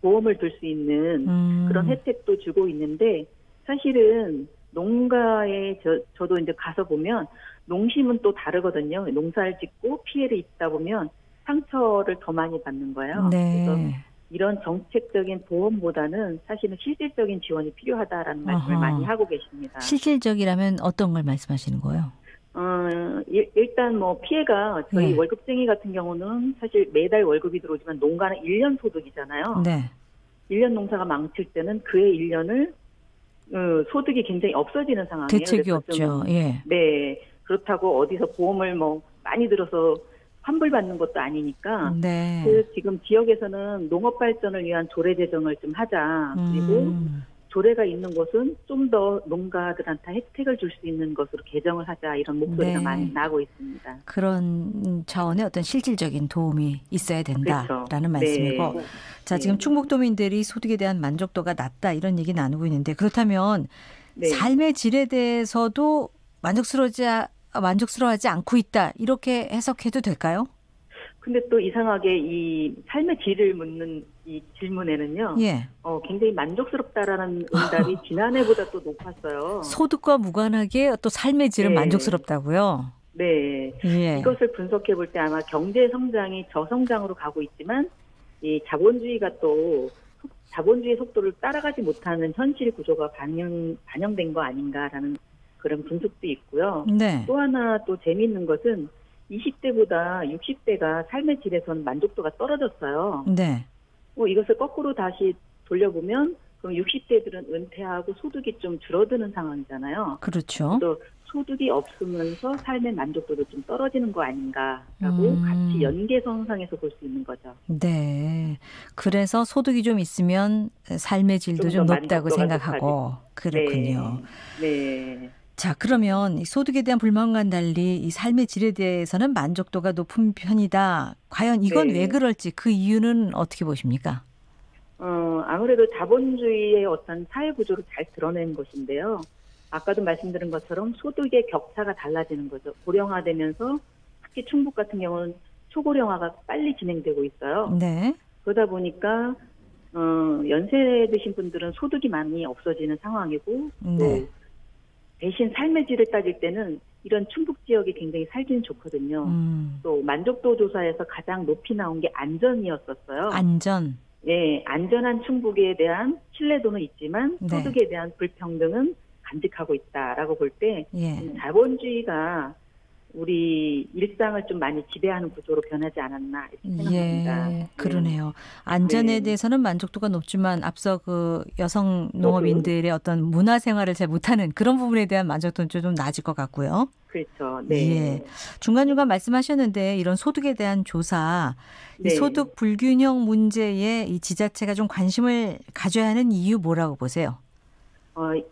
보험을 들 수 있는 그런 혜택도 주고 있는데 사실은 농가에 저도 이제 가서 보면 농심은 또 다르거든요. 농사를 짓고 피해를 입다 보면 상처를 더 많이 받는 거예요. 네. 그래서 이런 정책적인 보험보다는 사실은 실질적인 지원이 필요하다라는 말씀을 많이 하고 계십니다. 실질적이라면 어떤 걸 말씀하시는 거예요? 일단 뭐 피해가 저희 월급쟁이 같은 경우는 사실 매달 월급이 들어오지만 농가는 1년 소득이잖아요. 네. 1년 농사가 망칠 때는 그의 1년을 소득이 굉장히 없어지는 상황이에요. 대책이 없죠. 예. 네. 그렇다고 어디서 보험을 뭐 많이 들어서 환불받는 것도 아니니까. 네. 지금 지역에서는 농업 발전을 위한 조례 제정을 좀 하자. 그리고 조례가 있는 곳은 좀 더 농가들한테 혜택을 줄 수 있는 것으로 개정을 하자. 이런 목소리가 네. 많이 나오고 있습니다. 그런 차원의 어떤 실질적인 도움이 있어야 된다라는 그렇죠. 말씀이고. 네. 자, 지금 충북도민들이 소득에 대한 만족도가 낮다 이런 얘기 나누고 있는데 그렇다면 네. 삶의 질에 대해서도 만족스러워하지 않고 있다 이렇게 해석해도 될까요? 근데 또 이상하게 이 삶의 질을 묻는 이 질문에는요. 예. 굉장히 만족스럽다라는 응답이 지난해보다 또 높았어요. 소득과 무관하게 또 삶의 질은 네. 만족스럽다고요? 네. 예. 이것을 분석해 볼 때 아마 경제 성장이 저성장으로 가고 있지만 이 자본주의가 또 자본주의 속도를 따라가지 못하는 현실 구조가 반영된 거 아닌가라는 그런 분석도 있고요. 네. 또 하나 또 재미있는 것은 20대보다 60대가 삶의 질에서는 만족도가 떨어졌어요. 네. 이것을 거꾸로 다시 돌려보면 그럼 60대들은 은퇴하고 소득이 좀 줄어드는 상황이잖아요. 그렇죠. 또 소득이 없으면서 삶의 만족도도 좀 떨어지는 거 아닌가라고 같이 연계선상에서 볼 수 있는 거죠. 네. 그래서 소득이 좀 있으면 삶의 질도 좀 높다고 생각하고 그렇군요. 네. 자, 그러면 이 소득에 대한 불만과는 달리 이 삶의 질에 대해서는 만족도가 높은 편이다. 과연 이건 네. 왜 그럴지 그 이유는 어떻게 보십니까? 아무래도 자본주의의 어떤 사회 구조를 잘 드러낸 것인데요. 아까도 말씀드린 것처럼 소득의 격차가 달라지는 거죠. 고령화되면서 특히 충북 같은 경우는 초고령화가 빨리 진행되고 있어요. 네. 그러다 보니까 연세 드신 분들은 소득이 많이 없어지는 상황이고 네. 또 대신 삶의 질을 따질 때는 이런 충북 지역이 굉장히 살기는 좋거든요. 또 만족도 조사에서 가장 높이 나온 게 안전이었었어요. 안전. 네, 안전한 충북에 대한 신뢰도는 있지만 네. 소득에 대한 불평등은 간직하고 있다라고 볼 때 예. 자본주의가 우리 일상을 좀 많이 지배하는 구조로 변하지 않았나 이렇게 생각합니다. 예, 그러네요. 안전에 네. 대해서는 만족도가 높지만 앞서 그 여성 농업인들의 어떤 문화 생활을 잘 못하는 그런 부분에 대한 만족도는 좀 낮을 것 같고요. 그렇죠. 네. 예. 중간중간 말씀하셨는데 이런 소득에 대한 조사, 이 네. 소득 불균형 문제에 이 지자체가 좀 관심을 가져야 하는 이유 뭐라고 보세요?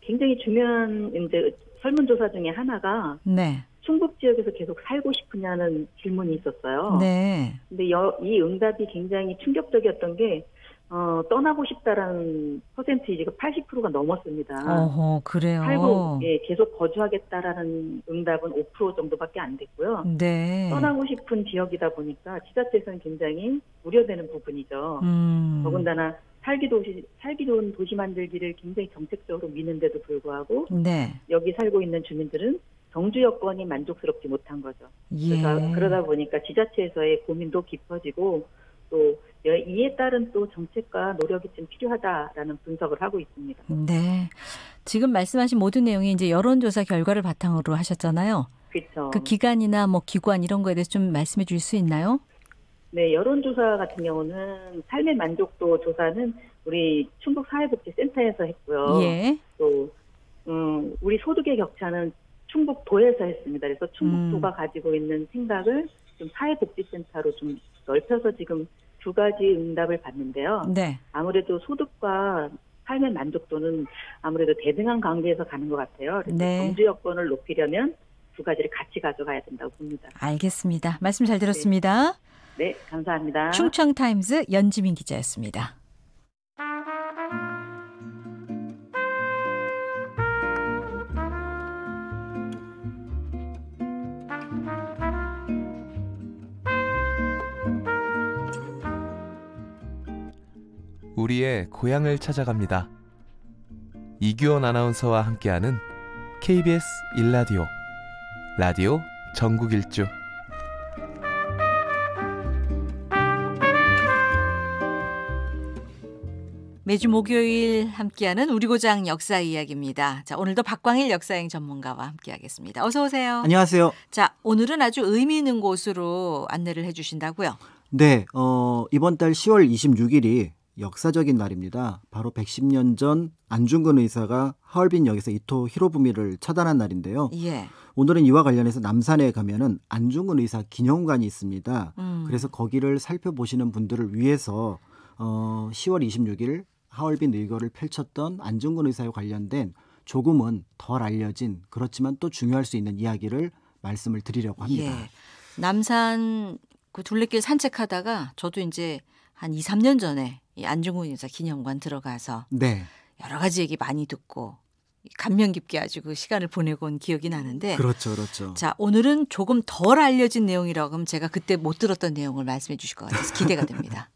굉장히 중요한 이제 설문조사 중에 하나가 네. 충북 지역에서 계속 살고 싶으냐는 질문이 있었어요. 네. 근데 이 응답이 굉장히 충격적이었던 게 떠나고 싶다라는 퍼센티지가 80%가 넘었습니다. 어허, 그래요. 계속 거주하겠다라는 응답은 5% 정도밖에 안 됐고요. 네. 떠나고 싶은 지역이다 보니까 지자체에서는 굉장히 우려되는 부분이죠. 더군다나 살기 좋은 도시 만들기를 굉장히 정책적으로 미는데도 불구하고 네. 여기 살고 있는 주민들은 정주 여건이 만족스럽지 못한 거죠. 예. 그러다 보니까 지자체에서의 고민도 깊어지고 또 이에 따른 또 정책과 노력이 좀 필요하다라는 분석을 하고 있습니다. 네. 지금 말씀하신 모든 내용이 이제 여론조사 결과를 바탕으로 하셨잖아요. 그렇죠. 그 기관이나 뭐 기관 이런 거에 대해서 좀 말씀해 주실 수 있나요? 네, 여론조사 같은 경우는 삶의 만족도 조사는 우리 충북사회복지센터에서 했고요. 예. 또 우리 소득의 격차는 충북도에서 했습니다. 그래서 충북도가 가지고 있는 생각을 좀 사회복지센터로 좀 넓혀서 지금 두 가지 응답을 받는데요. 네. 아무래도 소득과 삶의 만족도는 아무래도 대등한 관계에서 가는 것 같아요. 그래서 네. 정주 여건을 높이려면 두 가지를 같이 가져가야 된다고 봅니다. 알겠습니다. 말씀 잘 들었습니다. 네, 감사합니다. 충청타임즈 연지민 기자였습니다. 우리의 고향을 찾아갑니다. 이규원 아나운서와 함께하는 KBS 1라디오 라디오 전국 일주. 매주 목요일 함께하는 우리 고장 역사 이야기입니다. 자, 오늘도 박광일 역사행 전문가와 함께하겠습니다. 어서 오세요. 안녕하세요. 자, 오늘은 아주 의미 있는 곳으로 안내를 해주신다고요? 네, 이번 달 10월 26일이 역사적인 날입니다. 바로 110년 전 안중근 의사가 하얼빈역에서 이토 히로부미를 처단한 날인데요. 예. 오늘은 이와 관련해서 남산에 가면은 안중근 의사 기념관이 있습니다. 그래서 거기를 살펴보시는 분들을 위해서 10월 26일 하얼빈 의거를 펼쳤던 안중근 의사에 관련된 조금은 덜 알려진 그렇지만 또 중요할 수 있는 이야기를 말씀을 드리려고 합니다. 예. 남산 그 둘레길 산책하다가 저도 이제 한 2, 3년 전에 이 안중근 의사 기념관 들어가서 네. 여러 가지 얘기 많이 듣고 감명 깊게 아주 그 시간을 보내고 온 기억이 나는데. 그렇죠, 그렇죠. 자, 오늘은 조금 덜 알려진 내용이라고 하면 제가 그때 못 들었던 내용을 말씀해 주실 것 같아서 기대가 됩니다.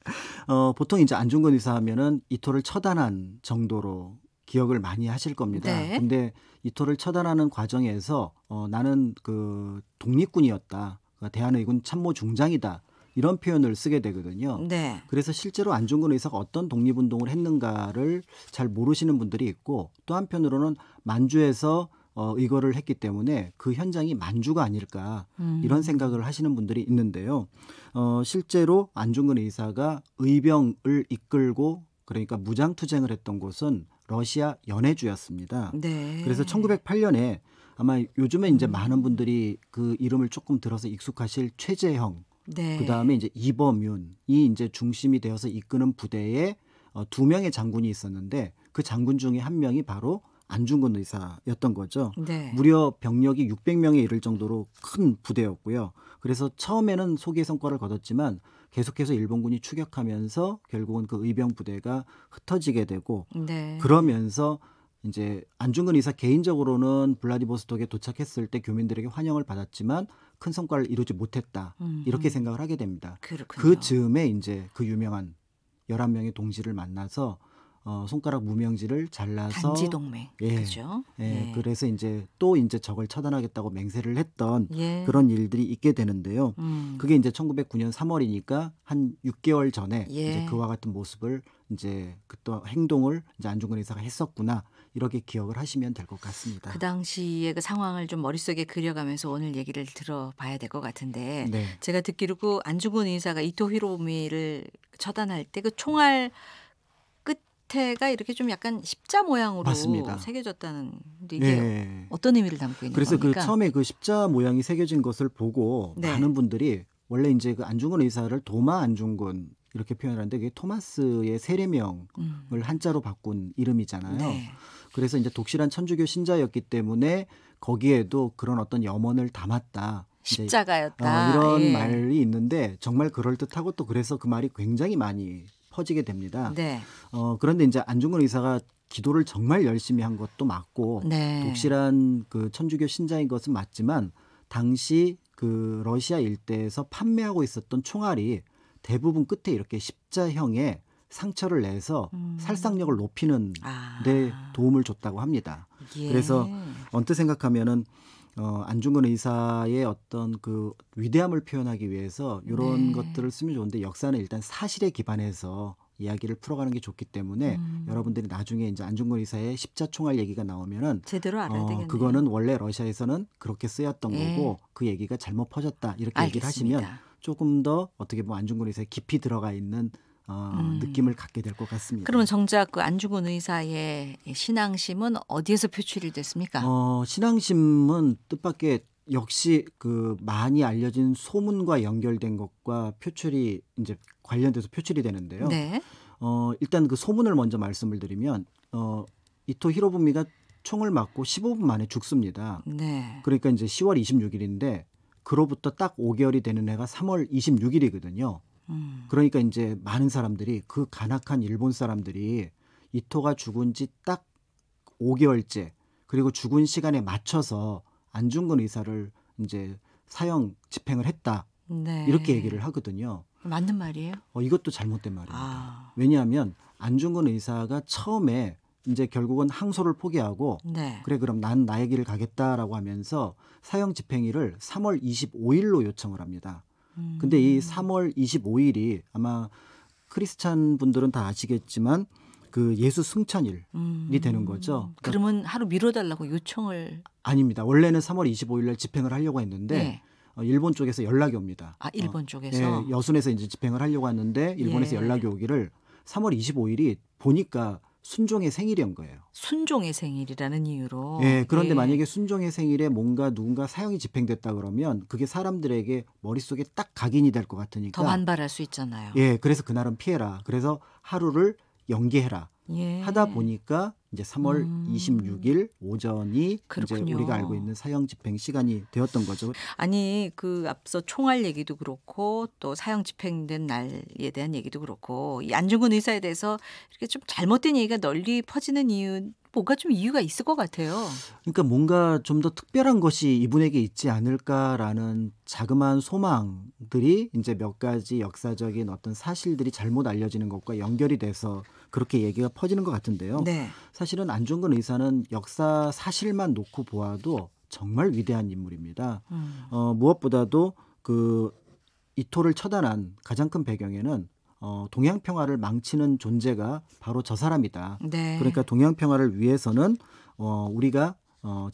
보통 이제 안중근 의사 하면은 이토를 처단한 정도로 기억을 많이 하실 겁니다. 네. 근데 이토를 처단하는 과정에서 나는 그 독립군이었다. 대한의군 참모 중장이다. 이런 표현을 쓰게 되거든요. 네. 그래서 실제로 안중근 의사가 어떤 독립운동을 했는가를 잘 모르시는 분들이 있고 또 한편으로는 만주에서 의거를 했기 때문에 그 현장이 만주가 아닐까 이런 생각을 하시는 분들이 있는데요. 실제로 안중근 의사가 의병을 이끌고 그러니까 무장투쟁을 했던 곳은 러시아 연해주였습니다. 네. 그래서 1908년에 아마 요즘에 이제 많은 분들이 그 이름을 조금 들어서 익숙하실 최재형 네. 그다음에 이제 이범윤이 이제 중심이 되어서 이끄는 부대에 두 명의 장군이 있었는데 그 장군 중에 한 명이 바로 안중근 의사였던 거죠. 네. 무려 병력이 600명에 이를 정도로 큰 부대였고요. 그래서 처음에는 소기의 성과를 거뒀지만 계속해서 일본군이 추격하면서 결국은 그 의병 부대가 흩어지게 되고 네. 그러면서 이제 안중근 의사 개인적으로는 블라디보스톡에 도착했을 때 교민들에게 환영을 받았지만 큰 성과를 이루지 못했다. 이렇게 생각을 하게 됩니다. 그렇군요. 그 즈음에 이제 그 유명한 11명의 동지를 만나서 손가락 무명지를 잘라서 단지동맹. 예, 그죠? 예, 예. 그래서 이제 또 이제 적을 처단하겠다고 맹세를 했던 예. 그런 일들이 있게 되는데요. 그게 이제 1909년 3월이니까 한 6개월 전에 예. 이제 그와 같은 모습을 이제 그또 행동을 이제 안중근 의사가 했었구나 이렇게 기억을 하시면 될 것 같습니다. 그 당시의 그 상황을 좀 머릿속에 그려가면서 오늘 얘기를 들어봐야 될 것 같은데 네. 제가 듣기로 그 안중근 의사가 이토 히로부미를 처단할 때 그 총알 끝에가 이렇게 좀 약간 십자 모양으로 맞습니다. 새겨졌다는 근데 이게 네. 어떤 의미를 담고 있는 그래서 겁니까? 그 처음에 그 십자 모양이 새겨진 것을 보고 네. 많은 분들이 원래 이제 그 안중근 의사를 도마 안중근 이렇게 표현하는데 그게 토마스의 세례명을 한자로 바꾼 이름이잖아요. 네. 그래서 이제 독실한 천주교 신자였기 때문에 거기에도 그런 어떤 염원을 담았다. 십자가였다. 이런 예. 말이 있는데 정말 그럴듯하고 또 그래서 그 말이 굉장히 많이 퍼지게 됩니다. 네. 그런데 이제 안중근 의사가 기도를 정말 열심히 한 것도 맞고 네. 독실한 그 천주교 신자인 것은 맞지만 당시 그 러시아 일대에서 판매하고 있었던 총알이 대부분 끝에 이렇게 십자형의 상처를 내서 살상력을 높이는 데 도움을 줬다고 합니다. 예. 그래서 언뜻 생각하면은 안중근 의사의 어떤 그 위대함을 표현하기 위해서 이런 네. 것들을 쓰면 좋은데 역사는 일단 사실에 기반해서 이야기를 풀어가는 게 좋기 때문에 여러분들이 나중에 이제 안중근 의사의 십자총알 얘기가 나오면은 제대로 알아야 되겠네요. 그거는 원래 러시아에서는 그렇게 쓰였던 예. 거고 그 얘기가 잘못 퍼졌다 이렇게 얘기를 알겠습니다. 하시면 조금 더 어떻게 보면 안중근 의사의 깊이 들어가 있는 느낌을 갖게 될 것 같습니다. 그러면 정작 그 안중근 의사의 신앙심은 어디에서 표출이 됐습니까? 신앙심은 뜻밖의 역시 그 많이 알려진 소문과 연결된 것과 표출이 이제 관련돼서 표출이 되는데요. 네. 일단 그 소문을 먼저 말씀을 드리면 이토 히로부미가 총을 맞고 15분 만에 죽습니다. 네. 그러니까 이제 10월 26일인데 그로부터 딱 5개월이 되는 해가 3월 26일이거든요. 그러니까 이제 많은 사람들이 그 간악한 일본 사람들이 이토가 죽은 지 딱 5개월째 그리고 죽은 시간에 맞춰서 안중근 의사를 이제 사형 집행을 했다. 네. 이렇게 얘기를 하거든요. 맞는 말이에요? 이것도 잘못된 말입니다. 왜냐하면 안중근 의사가 처음에 이제 결국은 항소를 포기하고 네. 그래 그럼 난 나의 길을 가겠다라고 하면서 사형 집행일을 3월 25일로 요청을 합니다. 근데 이 3월 25일이 아마 크리스찬 분들은 다 아시겠지만 그 예수 승천일이 되는 거죠. 그러면 하루 미뤄달라고 요청을 아닙니다. 원래는 3월 25일 날 집행을 하려고 했는데 네. 일본 쪽에서 연락이 옵니다. 일본 쪽에서? 예, 여순에서 이제 집행을 하려고 했는데 일본에서 예. 연락이 오기를 3월 25일이 보니까 순종의 생일인 거예요. 순종의 생일이라는 이유로. 예, 그런데 예. 만약에 순종의 생일에 뭔가 누군가 사형이 집행됐다 그러면 그게 사람들에게 머릿속에 딱 각인이 될 것 같으니까 더 반발할 수 있잖아요. 예, 그래서 그날은 피해라. 그래서 하루를 연기해라. 예. 하다 보니까 이제 3월 26일 오전이 그렇군요. 이제 우리가 알고 있는 사형 집행 시간이 되었던 거죠. 아니 그 앞서 총알 얘기도 그렇고 또 사형 집행된 날에 대한 얘기도 그렇고 이 안중근 의사에 대해서 이렇게 좀 잘못된 얘기가 널리 퍼지는 이유 뭔가 좀 이유가 있을 것 같아요. 그러니까 뭔가 좀 더 특별한 것이 이분에게 있지 않을까라는 자그마한 소망들이 이제 몇 가지 역사적인 어떤 사실들이 잘못 알려지는 것과 연결이 돼서 그렇게 얘기가 퍼지는 것 같은데요. 네. 사실은 안중근 의사는 역사 사실만 놓고 보아도 정말 위대한 인물입니다. 무엇보다도 그 이토를 처단한 가장 큰 배경에는 동양 평화를 망치는 존재가 바로 저 사람이다. 네. 그러니까 동양 평화를 위해서는 우리가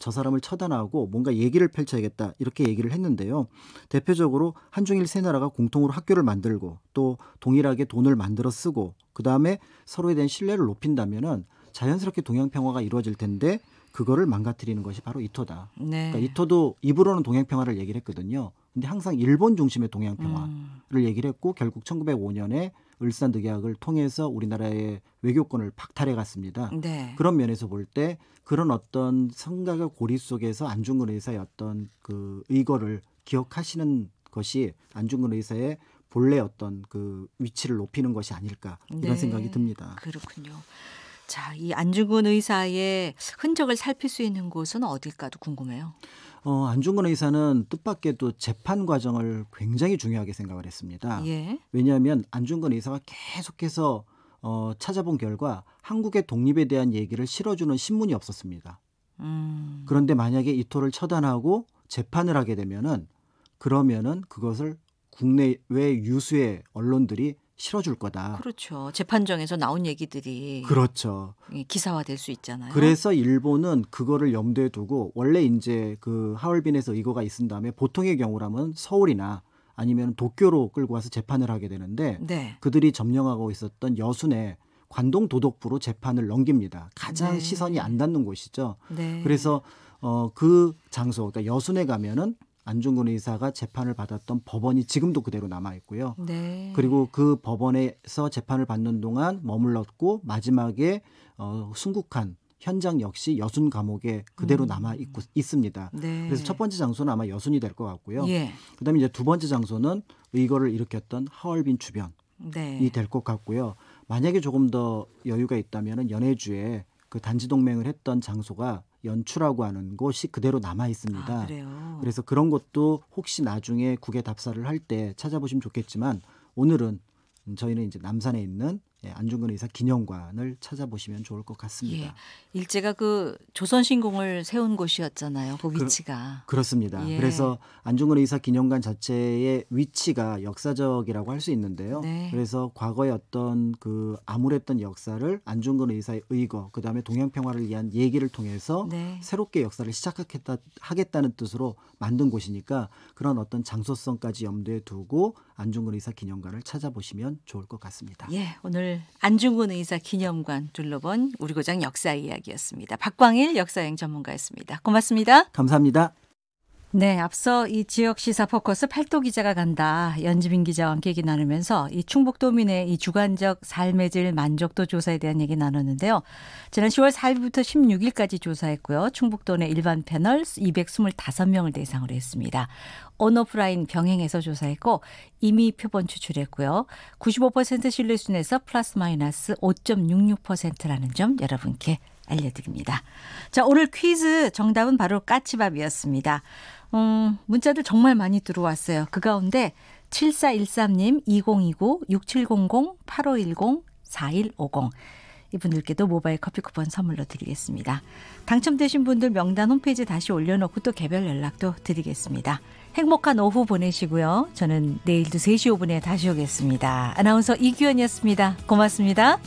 저 사람을 처단하고 뭔가 얘기를 펼쳐야겠다 이렇게 얘기를 했는데요. 대표적으로 한중일 세 나라가 공통으로 학교를 만들고 또 동일하게 돈을 만들어 쓰고 그다음에 서로에 대한 신뢰를 높인다면은 자연스럽게 동양 평화가 이루어질 텐데 그거를 망가뜨리는 것이 바로 이토다. 네. 그러니까 이토도 입으로는 동양 평화를 얘기를 했거든요. 근데 항상 일본 중심의 동양 평화를 얘기를 했고 결국 1905년에 을사늑약을 통해서 우리나라의 외교권을 박탈해 갔습니다. 네. 그런 면에서 볼 때 그런 어떤 생각의 고리 속에서 안중근 의사의 어떤 그 의거를 기억하시는 것이 안중근 의사의 본래 어떤 그 위치를 높이는 것이 아닐까 이런 네. 생각이 듭니다. 그렇군요. 자, 이 안중근 의사의 흔적을 살필 수 있는 곳은 어딜까도 궁금해요. 안중근 의사는 뜻밖에도 재판 과정을 굉장히 중요하게 생각을 했습니다. 예. 왜냐하면 안중근 의사가 계속해서 찾아본 결과 한국의 독립에 대한 얘기를 실어주는 신문이 없었습니다. 그런데 만약에 이토를 처단하고 재판을 하게 되면은 그러면은 그것을 국내외 유수의 언론들이 실어줄 거다. 그렇죠. 재판정에서 나온 얘기들이 그렇죠. 기사화될 수 있잖아요. 그래서 일본은 그거를 염두에 두고 원래 이제 그 하얼빈에서 의거가 있은 다음에 보통의 경우라면 서울이나 아니면 도쿄로 끌고 와서 재판을 하게 되는데 네. 그들이 점령하고 있었던 여순에 관동 도독부로 재판을 넘깁니다. 가장 네. 시선이 안 닿는 곳이죠. 네. 그래서 그 장소, 그러니까 여순에 가면은 안중근 의사가 재판을 받았던 법원이 지금도 그대로 남아 있고요. 네. 그리고 그 법원에서 재판을 받는 동안 머물렀고 마지막에 순국한 현장 역시 여순 감옥에 그대로 남아 있습니다. 네. 그래서 첫 번째 장소는 아마 여순이 될 것 같고요. 예. 그다음에 이제 두 번째 장소는 의거를 일으켰던 하얼빈 주변이 네. 될 것 같고요. 만약에 조금 더 여유가 있다면은 연해주에 그 단지 동맹을 했던 장소가 연추라고 하는 곳이 그대로 남아 있습니다. 아, 그래요. 그래서 그런 것도 혹시 나중에 국외 답사를 할 때 찾아보시면 좋겠지만 오늘은 저희는 이제 남산에 있는 안중근 의사 기념관을 찾아보시면 좋을 것 같습니다. 예. 일제가 그 조선신공을 세운 곳이었잖아요. 그 위치가. 그렇습니다. 예. 그래서 안중근 의사 기념관 자체의 위치가 역사적이라고 할 수 있는데요. 네. 그래서 과거의 어떤 그 암울했던 역사를 안중근 의사의 의거, 그다음에 동양평화를 위한 얘기를 통해서 네. 새롭게 역사를 하겠다는 뜻으로 만든 곳이니까 그런 어떤 장소성까지 염두에 두고 안중근 의사 기념관을 찾아보시면 좋을 것 같습니다. 예, 오늘 안중근 의사 기념관 둘러본 우리 고장 역사 이야기였습니다. 박광일 역사여행 전문가였습니다. 고맙습니다. 감사합니다. 네, 앞서 이 지역 시사 포커스 팔도 기자가 간다. 연지민 기자와 함께 얘기 나누면서 이 충북도민의 이 주관적 삶의 질 만족도 조사에 대한 얘기 나눴는데요. 지난 10월 4일부터 16일까지 조사했고요. 충북도 내 일반 패널 225명을 대상으로 했습니다. 온오프라인 병행해서 조사했고 임의 표본 추출했고요. 95% 신뢰순에서 플러스 마이너스 5.66%라는 점 여러분께 알려드립니다. 자, 오늘 퀴즈 정답은 바로 까치밥이었습니다. 문자들 정말 많이 들어왔어요. 그 가운데 7413님, 2029, 6700, 8510, 4150 이분들께도 모바일 커피 쿠폰 선물로 드리겠습니다. 당첨되신 분들 명단 홈페이지에 다시 올려놓고 또 개별 연락도 드리겠습니다. 행복한 오후 보내시고요. 저는 내일도 3시 5분에 다시 오겠습니다. 아나운서 이규현이었습니다. 고맙습니다.